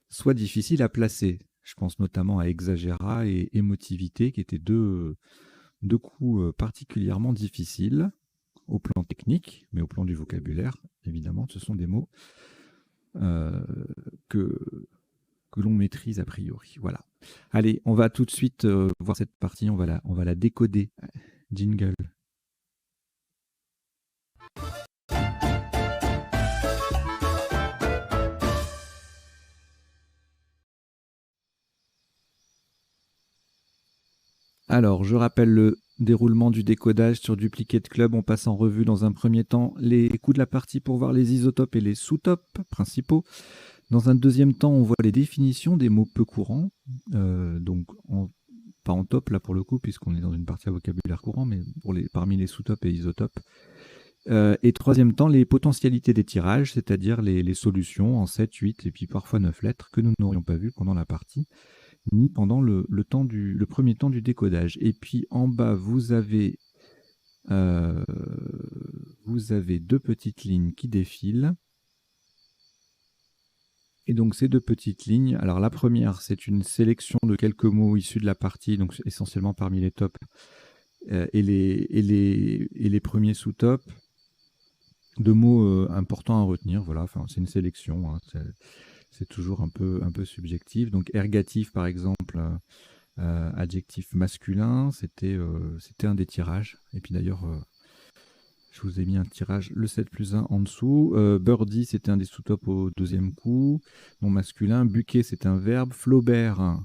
soit difficiles à placer. Je pense notamment à exagérat et émotivité, qui étaient deux coups particulièrement difficiles au plan technique, mais au plan du vocabulaire, évidemment, ce sont des mots que l'on maîtrise a priori. Voilà. Allez, on va tout de suite voir cette partie, on va la décoder. Jingle. Alors, je rappelle le déroulement du décodage sur Duplicate Club. On passe en revue dans un premier temps les coups de la partie pour voir les isotopes et les sous-topes principaux. Dans un deuxième temps, on voit les définitions des mots peu courants, donc pas en top là pour le coup, puisqu'on est dans une partie à vocabulaire courant, mais parmi les sous-topes et isotopes. Et troisième temps, les potentialités des tirages, c'est-à-dire les solutions en 7, 8 et puis parfois 9 lettres que nous n'aurions pas vues pendant la partie, ni pendant le premier temps du décodage. Et puis en bas, vous avez deux petites lignes qui défilent. Et donc ces deux petites lignes, alors la première, c'est une sélection de quelques mots issus de la partie, donc essentiellement parmi les tops, et les premiers sous-tops, de mots importants à retenir. Voilà, enfin, c'est une sélection, hein, c'est toujours un peu subjectif. Donc ergatif, par exemple, adjectif masculin, c'était un des tirages. Et puis d'ailleurs, je vous ai mis un tirage, le 7+1 en dessous. Birdie, c'était un des sous-tops au deuxième coup. Non masculin. Buquet, c'est un verbe. Flaubert,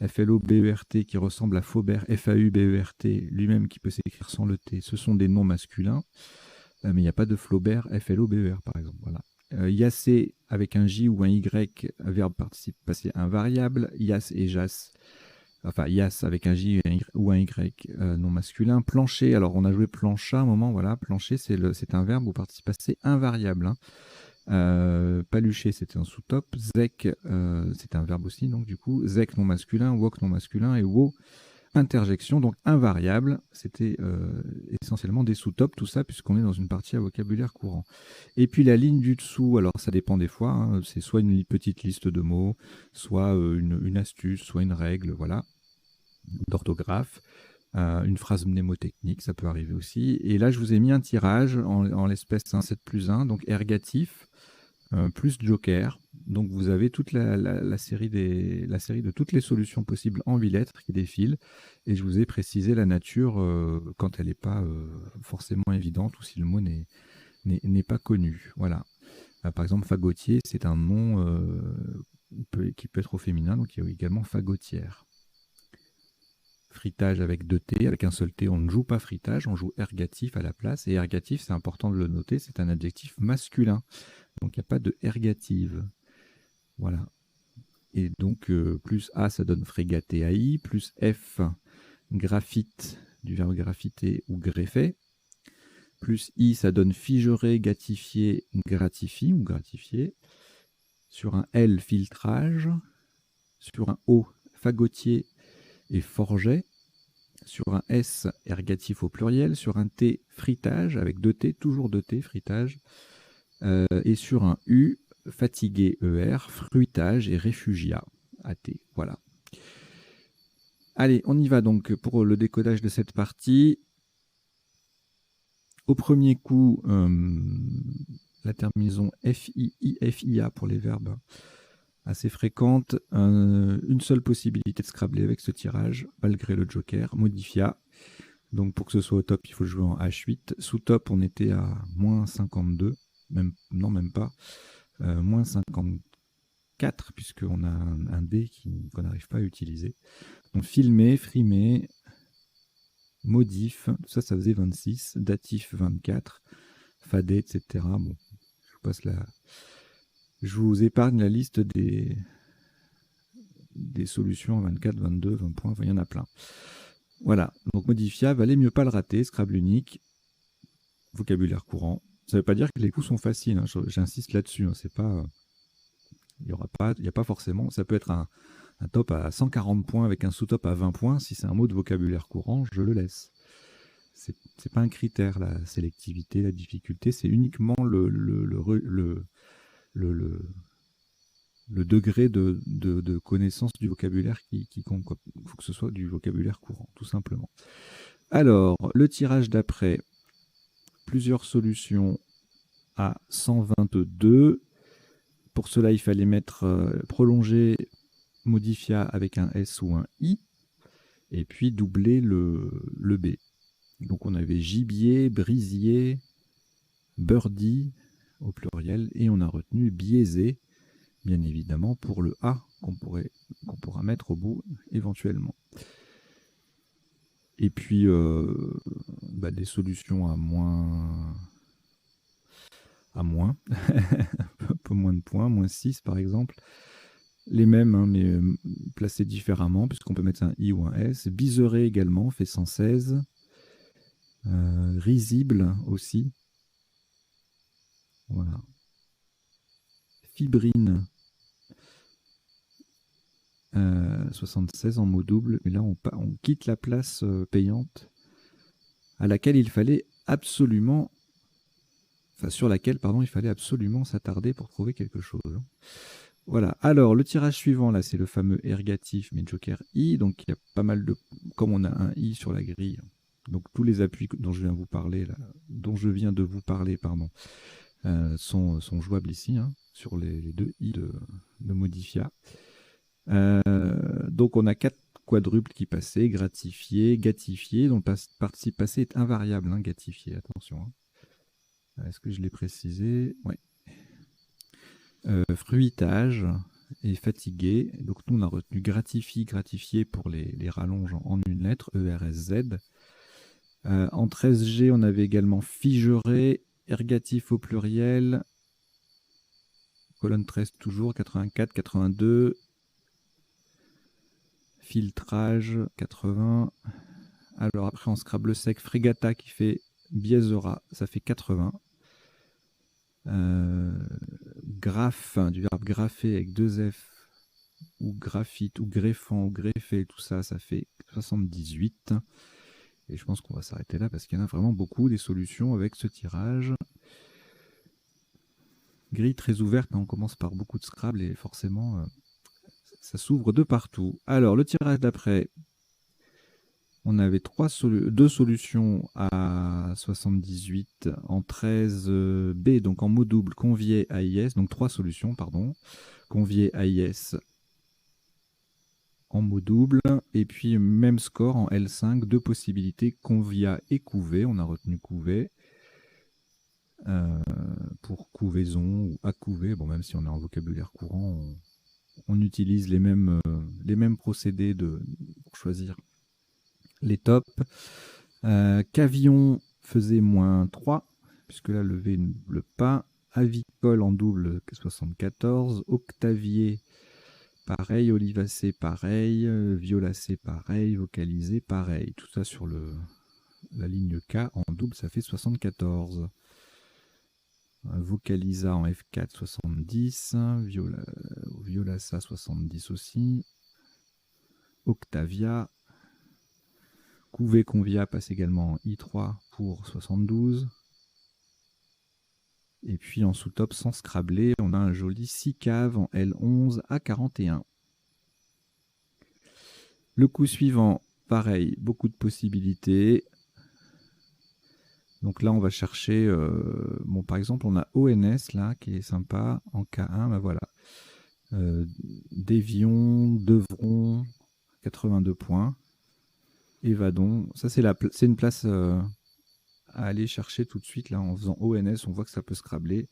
F-L-O-B-E-R-T, qui ressemble à Faubert, F-A-U-B-E-R-T, lui-même qui peut s'écrire sans le T. Ce sont des noms masculins. Mais il n'y a pas de Flaubert, F-L-O-B-E-R, par exemple. Voilà. Yassé, avec un J ou un Y, verbe participe passé invariable. Yass et Jas. Enfin, Yass avec un J ou un Y non masculin. Plancher, alors on a joué plancha à un moment, voilà. Plancher, c'est un verbe au participe passé invariable, hein. Palucher, c'était un sous-top. Zec, c'est un verbe aussi, donc du coup. Zec non masculin, wok non masculin et wo interjection, donc invariable. C'était essentiellement des sous-tops, tout ça, puisqu'on est dans une partie à vocabulaire courant. Et puis la ligne du dessous, alors ça dépend des fois, hein, c'est soit une petite liste de mots, soit une astuce, soit une règle, voilà, d'orthographe, une phrase mnémotechnique, ça peut arriver aussi. Et là, je vous ai mis un tirage en l'espèce un 7+1, donc ergatif, plus joker. Donc vous avez toute la série de toutes les solutions possibles en 8 lettres qui défilent. Et je vous ai précisé la nature quand elle n'est pas forcément évidente ou si le mot n'est pas connu. Voilà. Par exemple, fagotier, c'est un nom qui peut être au féminin, donc il y a également fagotière. Fritage avec 2 T, avec un seul T, on ne joue pas fritage, on joue ergatif à la place. Et ergatif, c'est important de le noter, c'est un adjectif masculin. Donc il n'y a pas de ergative. Voilà. Et donc plus A, ça donne frégaté AI, plus F, graphite, du verbe graffiter ou greffer. Plus I, ça donne figerer, gatifier, gratifie ou gratifier. Sur un L, filtrage. Sur un O, fagotier et forget. Sur un S, ergatif au pluriel. Sur un T, fritage, avec 2 T, toujours 2 T, fritage. Et sur un U, fatigué, ER, fruitage et réfugiat, AT. Voilà. Allez, on y va donc pour le décodage de cette partie. Au premier coup, la terminaison FII, FIA pour les verbes assez fréquentes. Une seule possibilité de scrabler avec ce tirage, malgré le joker, modifia. Donc pour que ce soit au top, il faut jouer en H8. Sous top, on était à moins 52. Même pas. Moins 54, puisqu'on a un dé qu'on n'arrive pas à utiliser. Donc filmer, frimer, modif, ça faisait 26. Datif, 24. Fadé, etc. Bon, je vous épargne la liste des solutions à 24, 22, 20 points, enfin, il y en a plein. Voilà, donc Modifia, valait mieux pas le rater, Scrabble unique, vocabulaire courant. Ça veut pas dire que les coups sont faciles, hein, j'insiste là-dessus, hein, c'est pas... Il n'y a pas forcément... Ça peut être un top à 140 points avec un sous-top à 20 points. Si c'est un mot de vocabulaire courant, je le laisse. C'est pas un critère, la sélectivité, la difficulté, c'est uniquement le degré de connaissance du vocabulaire qui compte. Il faut que ce soit du vocabulaire courant, tout simplement. Alors, le tirage d'après, plusieurs solutions à 122. Pour cela, il fallait mettre prolonger Modifia avec un S ou un I, et puis doubler le B. Donc on avait gibier, brisier, birdie au pluriel, et on a retenu biaisé, bien évidemment, pour le A qu'on pourra mettre au bout éventuellement. Et puis des solutions à moins, un peu moins de points, moins 6 par exemple. Les mêmes, hein, mais placés différemment, puisqu'on peut mettre un I ou un S. Biseré également, fait 116. Risible aussi. Voilà. Fibrine, 76 en mot double. Mais là, on quitte la place payante à laquelle il fallait absolument... Enfin, sur laquelle, pardon, il fallait absolument s'attarder pour trouver quelque chose. Voilà. Alors, le tirage suivant, là, c'est le fameux ergatif, mais Joker I. Donc, il y a pas mal de... Comme on a un I sur la grille, donc tous les appuis dont je viens de vous parler, sont jouables ici, hein, sur les deux I de Modifia. Donc, on a 4 quadruples qui passaient, gratifié, gatifié. Donc, le participe passé est invariable, hein, gatifié, attention. Hein. Est-ce que je l'ai précisé? Oui. Fruitage et fatigué. Donc nous on a retenu gratifié pour les rallonges en une lettre, ERSZ. En 13G on avait également figeré, ergatif au pluriel, colonne 13 toujours, 84, 82, filtrage, 80. Alors après en Scrabble sec, frégata qui fait biaisera, ça fait 80. Graphe, du verbe graffer avec 2 F, ou graphite, ou greffant, ou greffé, tout ça, ça fait 78. Et je pense qu'on va s'arrêter là parce qu'il y en a vraiment beaucoup des solutions avec ce tirage. Grille très ouverte, on commence par beaucoup de Scrabble et forcément ça s'ouvre de partout. Alors le tirage d'après, on avait 2 solutions à 78 en 13B, donc en mot double, convié AIS, donc 3 solutions, pardon. Convié AIS en mot double, et puis même score en L5, 2 possibilités, convia et couvé, on a retenu couvé. Pour couvaison ou accouver, bon, même si on est en vocabulaire courant, on utilise les mêmes procédés pour choisir les tops. Cavillon faisait -3, puisque là, le V ne double pas. Avicole en double, 74. Octavier, pareil. Olivacé, pareil. Violacé, pareil. Vocalisé, pareil. Tout ça sur la ligne K en double, ça fait 74. Vocalisa en F4, 70. Violasa, 70 aussi. Octavia. Couvé Convia passe également en I3 pour 72. Et puis en sous-top sans scrabler, on a un joli 6 caves en L11 à 41. Le coup suivant, pareil, beaucoup de possibilités. Donc là, on va chercher... bon, par exemple, on a ONS là, qui est sympa, en K1, ben voilà. Dévion, Devron, 82 points. Évadon, ça c'est une place à aller chercher tout de suite. Là, en faisant ONS, on voit que ça peut scrabler.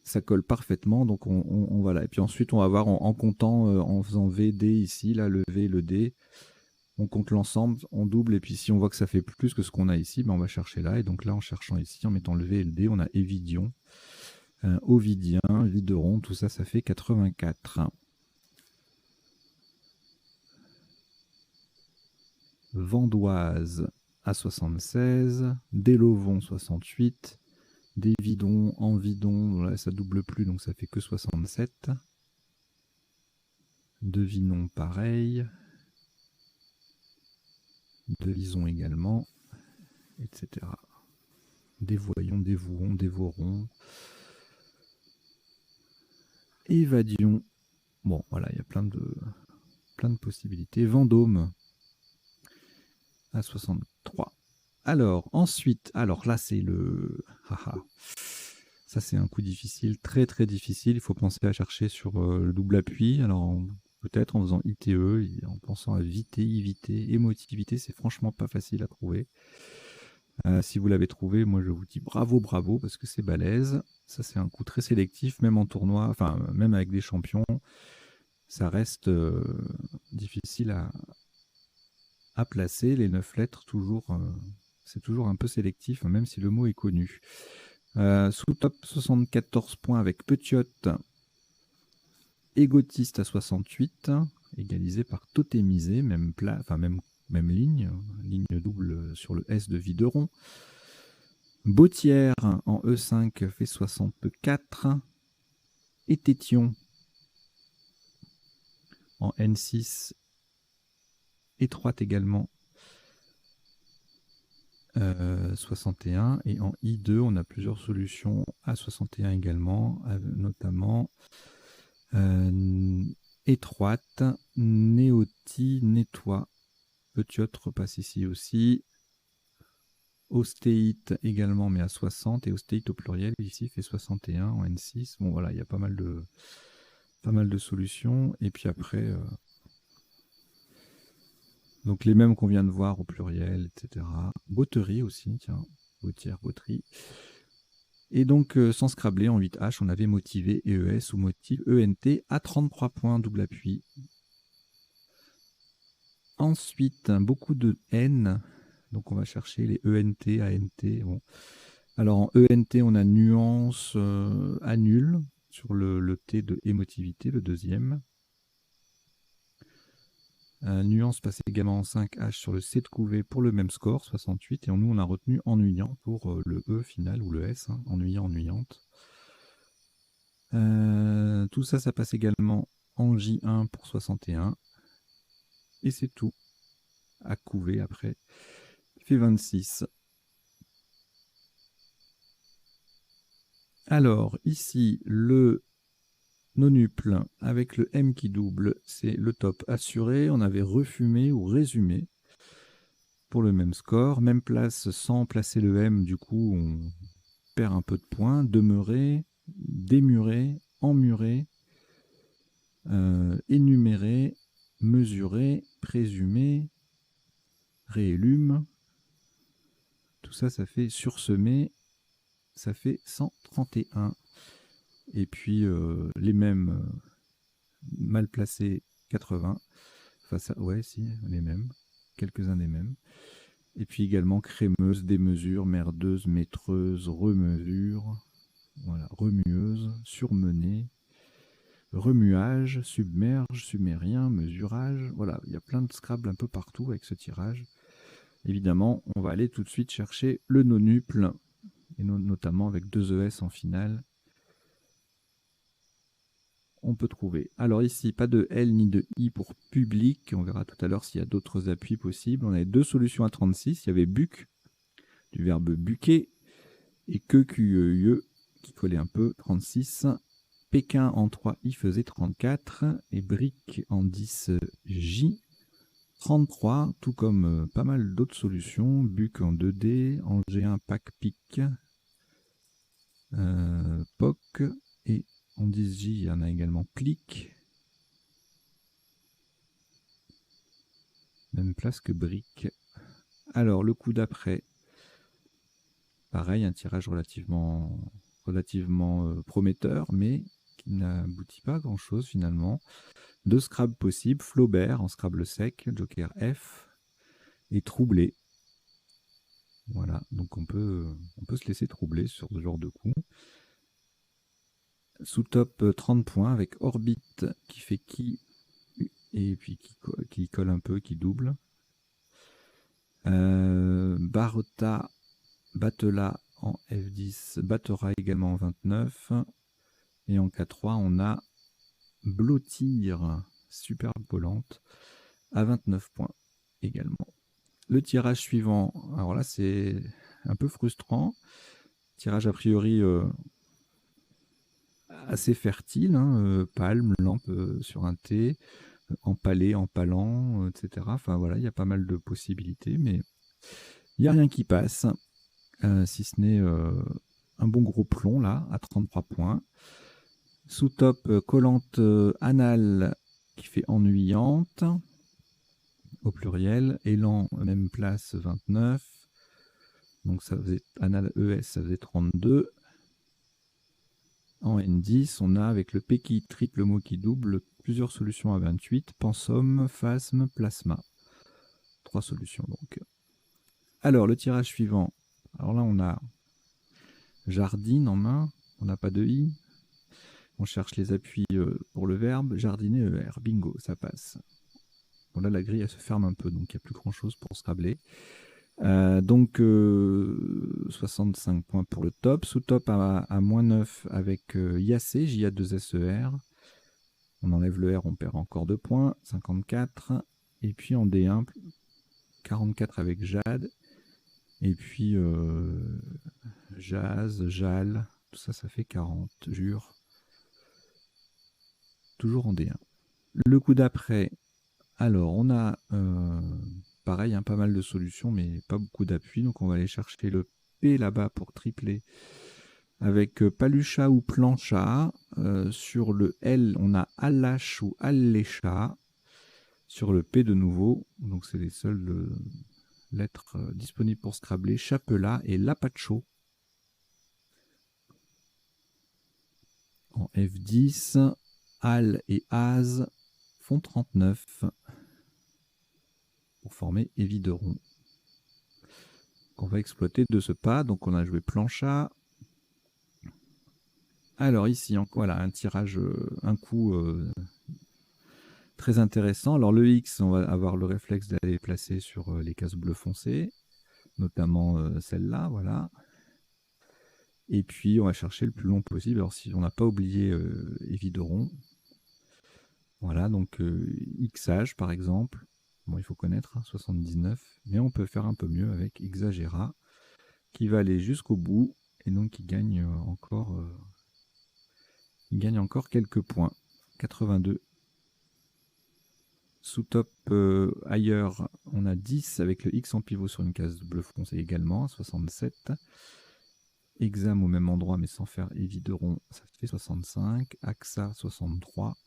Ça colle parfaitement, donc on va là. Et puis ensuite, on va voir en comptant, en faisant VD ici, là, le V et le D. On compte l'ensemble, on double, et puis si on voit que ça fait plus que ce qu'on a ici, ben on va chercher là. Et donc là, en cherchant ici, en mettant le V et le D, on a Évidion, Ovidien, Videron, tout ça, ça fait 84. Vandoise à 76, Délovon 68, Dévidon, Envidon, là ça double plus donc ça fait que 67. Devinon pareil, Devison également, etc. Dévoyons, dévouons, dévorons. Évadions. Bon, voilà, il y a plein de possibilités. Vendôme à 63. Alors, ensuite, alors là, c'est le... Ça, c'est un coup difficile, très très difficile. Il faut penser à chercher sur le double appui. Alors, peut-être en faisant ITE, en pensant à vité, ivité, émotivité, c'est franchement pas facile à trouver. Si vous l'avez trouvé, moi je vous dis bravo, bravo, parce que c'est balèze. Ça, c'est un coup très sélectif, même en tournoi, enfin, même avec des champions, ça reste difficile à placer. Les 9 lettres, toujours, c'est toujours un peu sélectif, même si le mot est connu. Sous top 74 points avec Petiote, Égotiste à 68, égalisé par Totémisé, même plat, enfin même ligne double sur le S de Videron. Bautière en E5 fait 64. Et Tétion en N6, étroite également, 61. Et en I2, on a plusieurs solutions à 61 également, notamment étroite, néoti, nettoie. Petiote repasse ici aussi. Ostéite également, mais à 60. Et ostéite au pluriel, ici, fait 61 en N6. Bon, voilà, il y a pas mal de solutions. Et puis après, donc les mêmes qu'on vient de voir au pluriel, etc. Botterie aussi, tiens. Bautière, botterie. Et donc, sans scrabler, en 8H, on avait motivé EES ou motive ENT à 33 points, double appui. Ensuite, beaucoup de N. Donc, on va chercher les ENT, ANT. Bon. Alors, en ENT, on a nuance, annule, sur le T de émotivité, le deuxième. Nuance passe également en 5H sur le C de couvé pour le même score, 68. Et nous, on a retenu ennuyant pour le E final ou le S, hein, ennuyant, ennuyante. Tout ça, ça passe également en J1 pour 61. Et c'est tout. À couver après. Il fait 26. Alors, ici, le nonuple avec le M qui double, c'est le top assuré. On avait refumé ou résumé pour le même score. Même place sans placer le M, du coup, on perd un peu de points. Demeurer, démurer, emmurer, énumérer, mesurer, présumer, réélume. Tout ça, ça fait sursemer. Ça fait 131. Et puis, les mêmes mal placés, 80. Enfin, ça, ouais, si, les mêmes. Quelques-uns des mêmes. Et puis également crémeuse, démesure, merdeuse, maîtreuse, remesure. Voilà, remueuse, surmenée, remuage, submerge, sumérien, mesurage. Voilà, il y a plein de Scrabble un peu partout avec ce tirage. Évidemment, on va aller tout de suite chercher le nonuple, et notamment avec 2 ES en finale. On peut trouver. Alors ici, pas de L ni de I pour public. On verra tout à l'heure s'il y a d'autres appuis possibles. On avait 2 solutions à 36. Il y avait buc, du verbe buquer, et QE qui collait un peu, 36. Pékin en 3i faisait 34. Et brique en 10J, 33. Tout comme pas mal d'autres solutions. Buc en 2D, en G1 pack pic, POC, et en 10J, il y en a également clic. Même place que brique. Alors, le coup d'après, pareil, un tirage relativement prometteur, mais qui n'aboutit pas à grand-chose finalement. 2 Scrabble possibles, Flaubert en Scrabble sec, Joker F, et troublé. Voilà, donc on peut se laisser troubler sur ce genre de coup. Sous top 30 points avec Orbite qui fait qui, et puis qui colle un peu, qui double. Barota, Batela en F10, Batera également en 29. Et en K3, on a Blottir, superbe volante, à 29 points également. Le tirage suivant, alors là c'est un peu frustrant. Tirage a priori assez fertile, hein, palme, lampe sur un T, empalé, empalant, etc. Enfin voilà, il y a pas mal de possibilités, mais il n'y a rien qui passe, si ce n'est un bon gros plomb là, à 33 points. Sous top, collante anale qui fait ennuyante, au pluriel. Élan, même place, 29. Donc ça faisait anal ES, ça faisait 32. En N10, on a avec le P qui triple, mot qui double, plusieurs solutions à 28. Pensum, phasme, plasma. 3 solutions donc. Alors le tirage suivant. Alors là on a jardine en main. On n'a pas de I. On cherche les appuis pour le verbe. Jardiner, ER. Bingo, ça passe. Bon là la grille elle se ferme un peu, donc il n'y a plus grand chose pour se rabler. Donc 65 points pour le top. Sous top à moins 9 avec Yacé, JA2SER. On enlève le R, on perd encore 2 points. 54. Et puis en D1, 44 avec Jade. Et puis Jazz, Jal, tout ça, ça fait 40. Jure. Toujours en D1. Le coup d'après, alors on a pareil, pas mal de solutions, mais pas beaucoup d'appui. Donc on va aller chercher le P là-bas pour tripler avec Palucha ou Plancha. Sur le L, on a Allache ou Allécha. Sur le P de nouveau, donc c'est les seules lettres disponibles pour Scrabble, Chapela et Lapacho. En F10, Al et Az font 39 pour former Évideron. Qu'on va exploiter de ce pas. Donc on a joué Plancha. Alors ici, voilà, un tirage, un coup très intéressant. Alors le X, on va avoir le réflexe d'aller placer sur les cases bleues foncées, notamment celle-là, voilà. Et puis on va chercher le plus long possible. Alors si on n'a pas oublié Évideron, voilà, donc Xage par exemple. Bon, il faut connaître, 79, mais on peut faire un peu mieux avec Exagera, qui va aller jusqu'au bout, et donc qui gagne encore quelques points. 82. Sous top ailleurs, on a 10 avec le X en pivot sur une case bleu foncé également, 67. Exam au même endroit mais sans faire Évideron, ça fait 65. AXA, 63.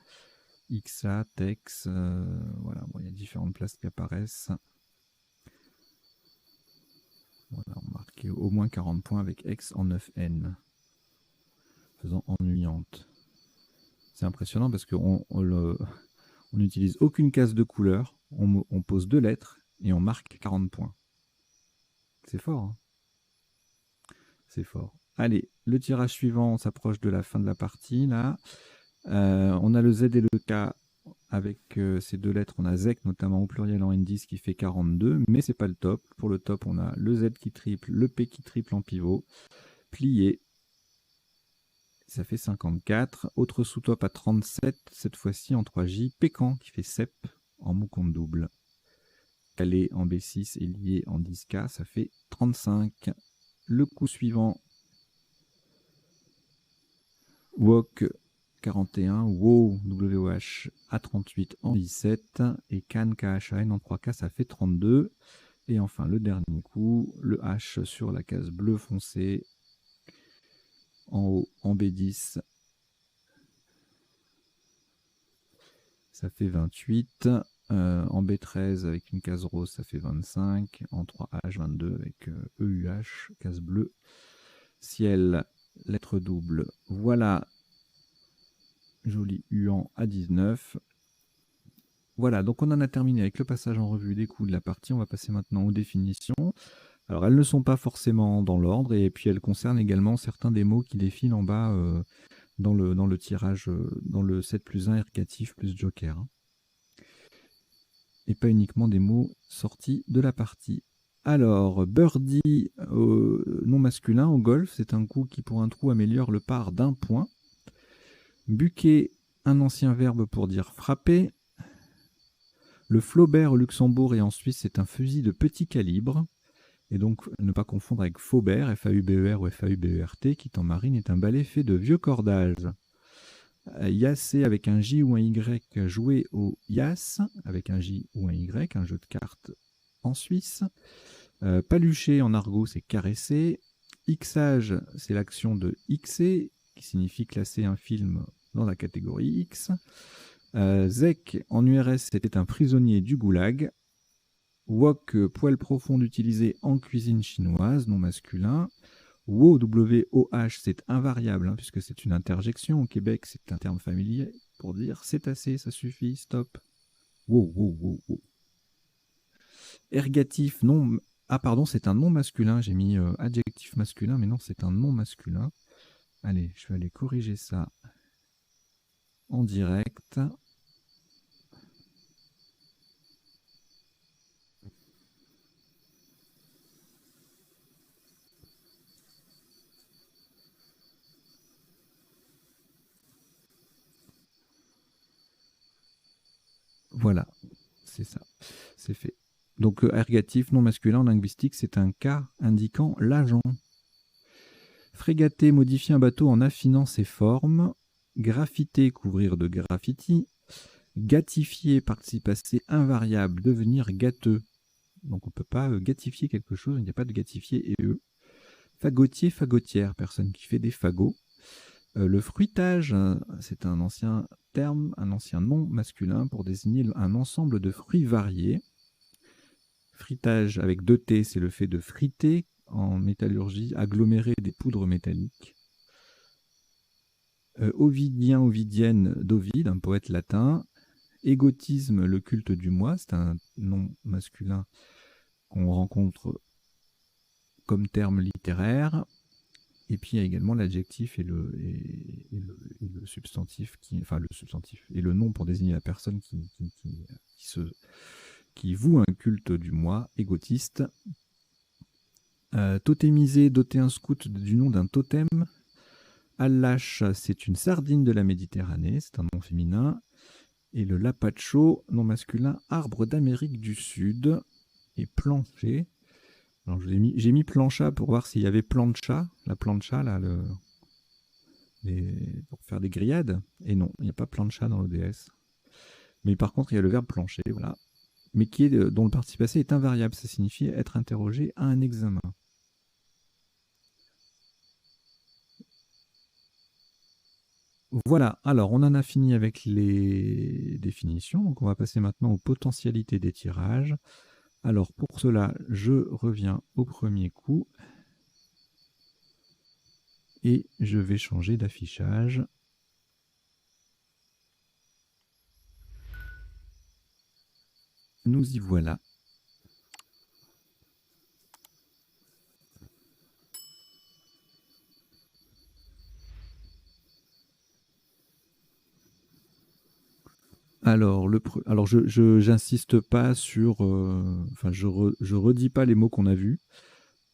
XA, Tex, voilà, bon, il y a différentes places qui apparaissent. Voilà, on marque au moins 40 points avec X en 9N, faisant ennuyante. C'est impressionnant parce qu'on n'utilise aucune case de couleur, on pose 2 lettres et on marque 40 points. C'est fort, hein, c'est fort. Allez, le tirage suivant, on s'approche de la fin de la partie, là. On a le Z et le K avec ces 2 lettres. On a ZEC notamment au pluriel en N10 qui fait 42, mais c'est pas le top. Pour le top, on a le Z qui triple, le P qui triple en pivot, plié. Ça fait 54. Autre sous-top à 37, cette fois-ci en 3J. Pécan qui fait CEP en mot compte double. Calé en B6 et lié en 10K, ça fait 35. Le coup suivant, Wok 41, WOH, WOH à 38 en 17 et Can KHN en 3K, ça fait 32. Et enfin le dernier coup, le H sur la case bleu foncé en haut en B10, ça fait 28. En B13 avec une case rose, ça fait 25. En 3H, 22 avec EUH, case bleue. Ciel, lettre double. Voilà. Joli Huan à 19. Voilà, donc on en a terminé avec le passage en revue des coups de la partie. On va passer maintenant aux définitions. Alors elles ne sont pas forcément dans l'ordre et puis elles concernent également certains des mots qui défilent en bas dans le tirage, dans le 7+1 ergatif plus joker. Et pas uniquement des mots sortis de la partie. Alors, birdie, nom masculin, au golf, c'est un coup qui pour un trou améliore le par d'un point. Buquet, un ancien verbe pour dire frapper. Le Flaubert au Luxembourg et en Suisse, c'est un fusil de petit calibre. Et donc, ne pas confondre avec Faubert, F-A-U-B-E-R ou F-A-U-B-E-R-T, qui en marine est un balai fait de vieux cordages. Yassé avec un J ou un Y, jouer au Yass, avec un J ou un Y, un jeu de cartes en Suisse. Palucher en argot, c'est caresser. Xage, c'est l'action de Xer, qui signifie classer un film dans la catégorie X. Zek en URS, c'était un prisonnier du goulag. Wok, poêle profonde utilisé en cuisine chinoise, non masculin. Wo, W-O-H, c'est invariable, hein, puisque c'est une interjection. Au Québec, c'est un terme familier pour dire c'est assez, ça suffit, stop. Wow, wow, wow, wow. Ergatif, non. Ah, pardon, c'est un nom masculin. J'ai mis adjectif masculin, mais non, c'est un nom masculin. Allez, je vais aller corriger ça en direct. Voilà, c'est ça, c'est fait. Donc, ergatif, non masculin en linguistique, c'est un cas indiquant l'agent. Frégater, modifier un bateau en affinant ses formes. Graffiter, couvrir de graffiti. Gâtifier, participe passé invariable, devenir gâteux. Donc on ne peut pas gâtifier quelque chose, il n'y a pas de gâtifier et eux. Fagotier, fagotière, personne qui fait des fagots. Le fruitage, c'est un ancien terme, un ancien nom masculin pour désigner un ensemble de fruits variés. Fritage avec 2 T, c'est le fait de friter en métallurgie, agglomérer des poudres métalliques. Ovidien, ovidienne d'Ovide, un poète latin. Égotisme, le culte du moi, c'est un nom masculin qu'on rencontre comme terme littéraire. Et puis il y a également l'adjectif et le substantif, enfin le substantif et le nom pour désigner la personne qui voue un culte du moi, égotiste. Totémiser, doter un scout du nom d'un totem. Allache, c'est une sardine de la Méditerranée, c'est un nom féminin. Et le lapacho, nom masculin, arbre d'Amérique du Sud. Et plancher. Alors j'ai mis plancha pour voir s'il y avait plancha, la plancha, là, pour faire des grillades. Et non, il n'y a pas plancha dans l'ODS. Mais par contre, il y a le verbe plancher, voilà. Mais dont le participe passé est invariable. Ça signifie être interrogé à un examen. Voilà, alors on en a fini avec les définitions. Donc on va passer maintenant aux potentialités des tirages. Alors pour cela, je reviens au premier coup. Et je vais changer d'affichage. Nous y voilà. Alors, j'insiste pas sur... Enfin, je redis pas les mots qu'on a vus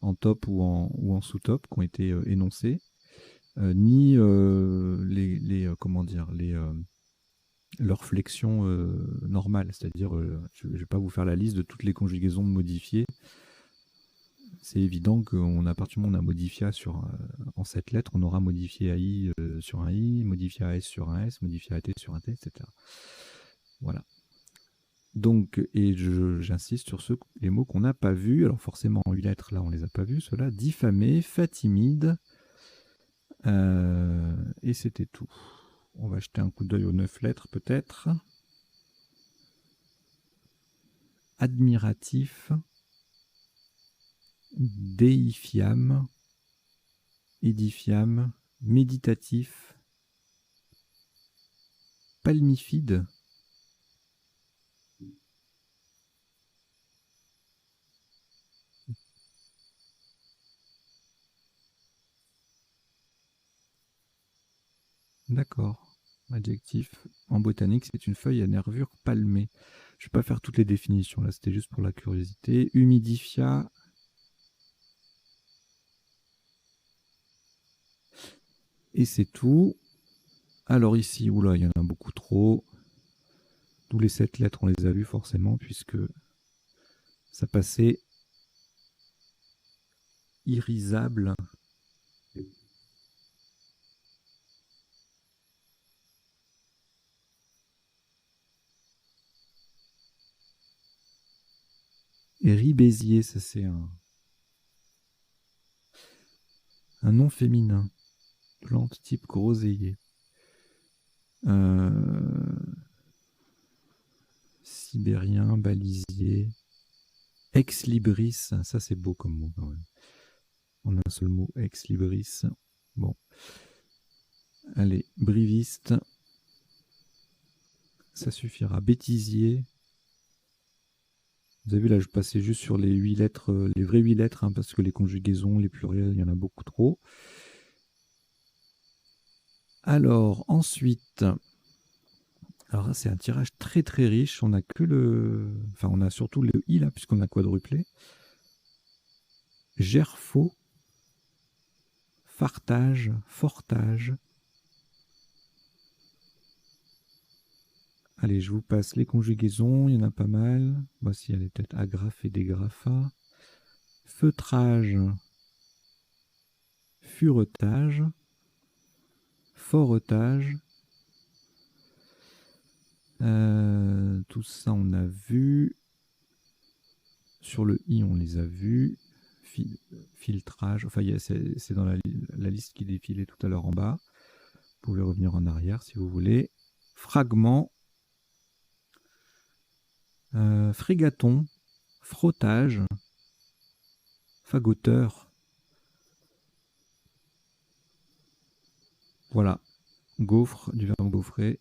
en top ou en sous-top qui ont été énoncés, ni comment dire, leur flexion normale. C'est-à-dire, je ne vais pas vous faire la liste de toutes les conjugaisons modifiées. C'est évident qu'à partir du moment où on a modifié en 7 lettres, on aura modifié AI sur un I, modifié AS sur un S, modifié AT sur un T, etc. Voilà. Donc, et j'insiste sur les mots qu'on n'a pas vus. Alors forcément, en 8 lettres, là, on ne les a pas vus. Ceux-là, diffamé, fatimide. Et c'était tout. On va jeter un coup d'œil aux 9 lettres, peut-être. Admiratif. Deifiam. Édifiam. Méditatif. Palmifide. D'accord. Adjectif. En botanique, c'est une feuille à nervure palmée. Je ne vais pas faire toutes les définitions, là, c'était juste pour la curiosité. Humidifia, Et c'est tout. Alors ici, oula, il y en a beaucoup trop. Tous les 7 lettres, on les a vues forcément, puisque ça passait irisable. Et ribésier, ça c'est un nom féminin. Plante type groseillier. Sibérien, balisier. Ex libris, ça c'est beau comme mot quand même. En un seul mot, ex libris. Bon. Allez, briviste. Ça suffira. Bêtisier. Vous avez vu là, je passais juste sur les 8 lettres, les vraies 8 lettres, hein, parce que les conjugaisons, les pluriels, il y en a beaucoup trop. Alors, ensuite, alors là, c'est un tirage très très riche. On a que le. Enfin, on a surtout le I là, puisqu'on a quadruplé. Gerfaux, fartage, fortage. Allez, je vous passe les conjugaisons, il y en a pas mal. Voici, elle est peut-être agrafe et dégrafa. Feutrage, furetage, foretage. Tout ça, on a vu. Sur le I, on les a vus. Filtrage, enfin, c'est dans la liste qui défilait tout à l'heure en bas. Vous pouvez revenir en arrière si vous voulez. Fragment, frégaton, frottage, fagoteur. Voilà, gaufre, du verbe gaufrer.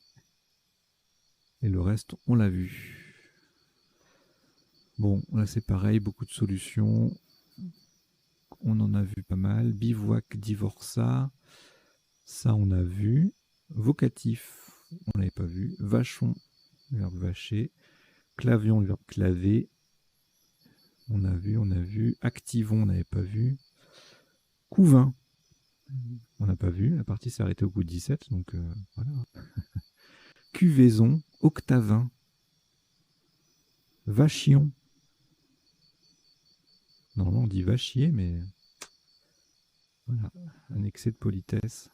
Et le reste, on l'a vu. Bon, là c'est pareil, beaucoup de solutions. On en a vu pas mal. Bivouac, divorça. Ça, on a vu. Vocatif, on l'avait pas vu. Vachon, le verbe vacher. Clavion, le verbe claver. On a vu, on a vu. Activon, on n'avait pas vu. Couvain, on n'a pas vu. La partie s'est arrêtée au bout de 17, donc voilà. Cuvaison, octavin. Vachion. Normalement, on dit vachier, mais voilà, un excès de politesse.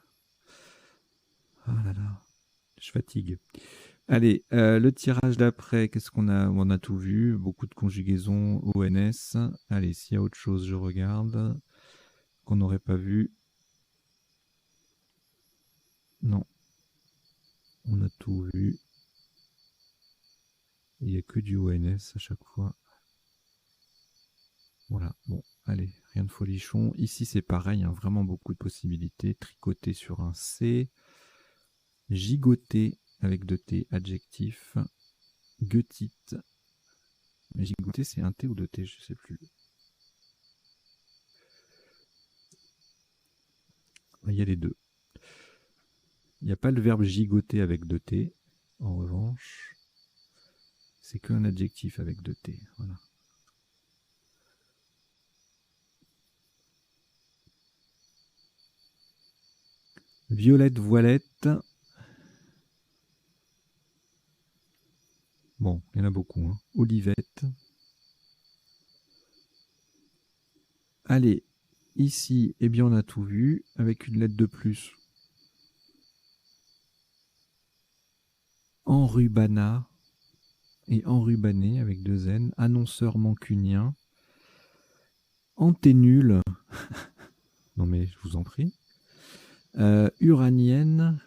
Ah là là, je fatigue. Allez, le tirage d'après, qu'est-ce qu'on a? On a tout vu, beaucoup de conjugaisons, ONS. Allez, s'il y a autre chose, je regarde. Qu'on n'aurait pas vu. Non. On a tout vu. Il n'y a que du ONS à chaque fois. Voilà, bon, allez, rien de folichon. Ici, c'est pareil, hein, vraiment beaucoup de possibilités. Tricoter sur un C. Gigoter avec 2 T, adjectif. Guetite. Mais gigoter, c'est un T ou 2 T, je ne sais plus. Il y a les deux. Il n'y a pas le verbe gigoter avec 2 T. En revanche, c'est qu'un adjectif avec 2 T. Voilà. Violette, voilette. Bon, il y en a beaucoup. Hein. Olivette. Allez, ici, eh bien, on a tout vu avec une lettre de plus. Enrubana et enrubané avec 2 N. Annonceur mancunien. Anténule. Non mais je vous en prie. Uranienne.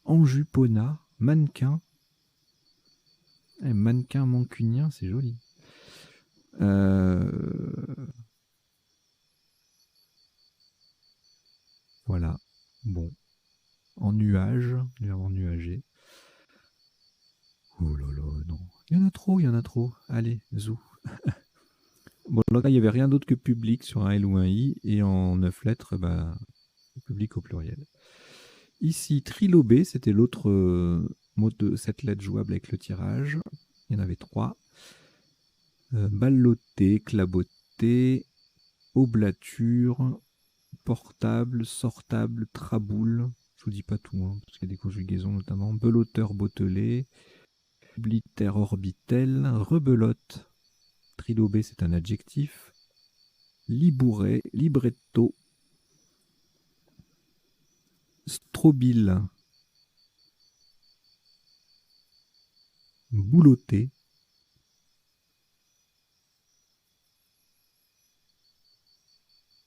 Anjupona. Mannequin. Mannequin mancunien, c'est joli. Voilà. Bon. En nuage. En nuagé. Oh là là, non. Il y en a trop, il y en a trop. Allez, zou. Bon, là, il n'y avait rien d'autre que public sur un L ou un I. Et en 9 lettres, bah, public au pluriel. Ici, trilobé, c'était l'autre mot de 7 lettres jouable avec le tirage. Il y en avait 3. Balloté, claboté, oblature, portable, sortable, traboule. Je vous dis pas tout, hein, parce qu'il y a des conjugaisons notamment. Belotteur, bottelé, oblitère, orbitel, rebelote. Trilobé, c'est un adjectif. Libouret, libretto. Strobile. Bouloté.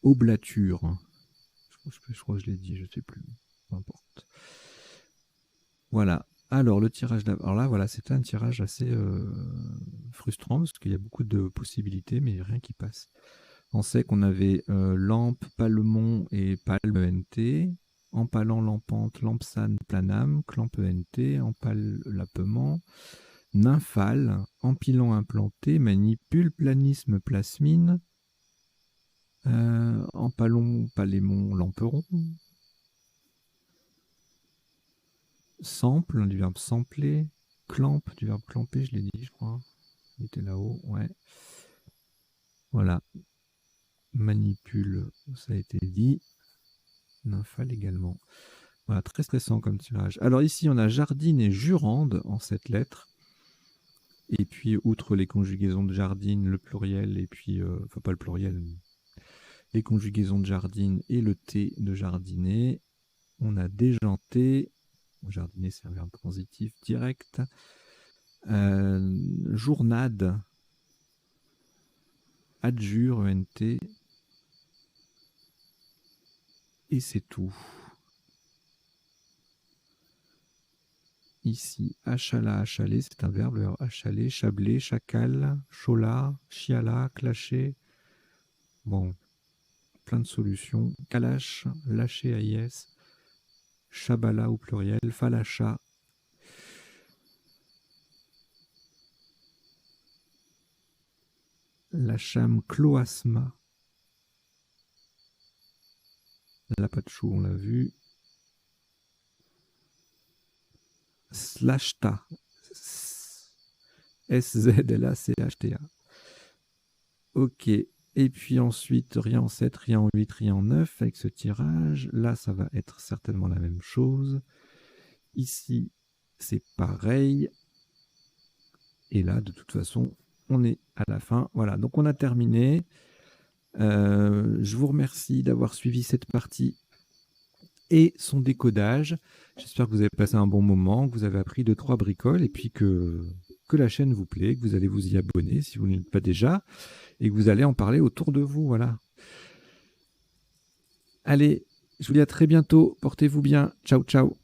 Oblature. Je crois que je l'ai dit, je ne sais plus. Peu importe. Voilà. Alors, le tirage d'avant. Alors là, voilà, c'était un tirage assez frustrant parce qu'il y a beaucoup de possibilités, mais rien qui passe. On sait qu'on avait lampe, palmon et palme ENT, empalant, lampante, lampsane, planam, clampe ENT, empale, lapement, nymphale, empilant, implanté, manipule, planisme, plasmine, empalon, palémon, lamperon, sample, du verbe sampler, clampe, du verbe clamper, je l'ai dit, je crois. Il était là-haut, ouais. Voilà. Manipule, ça a été dit. Nymphale également. Voilà, très stressant comme tirage. Alors ici, on a jardine et jurande en cette lettre. Et puis, outre les conjugaisons de jardine, le pluriel, et puis, enfin pas le pluriel, les conjugaisons de jardine et le T de jardiner. On a déjanté. Jardiner, c'est un verbe transitif direct. Journade. Adjure, ENT. Et c'est tout. Ici, achala, achalé, c'est un verbe, achaler, chablé, chacal, chola, chiala, clasher. Bon, plein de solutions. Kalash, lâcher, AIS, chabala au pluriel, falacha. Lacham, cloasma. Lapachou, on l'a vu. Slashta. S-Z-L-A-C-H-T-A. Ok. Et puis ensuite, rien en 7, rien en 8, rien en 9 avec ce tirage. Là, ça va être certainement la même chose. Ici, c'est pareil. Et là, de toute façon, on est à la fin. Voilà, donc on a terminé. Je vous remercie d'avoir suivi cette partie et son décodage. J'espère que vous avez passé un bon moment, que vous avez appris 2-3 bricoles et puis que la chaîne vous plaît, que vous allez vous y abonner si vous ne l'êtes pas déjà et que vous allez en parler autour de vous. Voilà. Allez, je vous dis à très bientôt. Portez-vous bien. Ciao, ciao.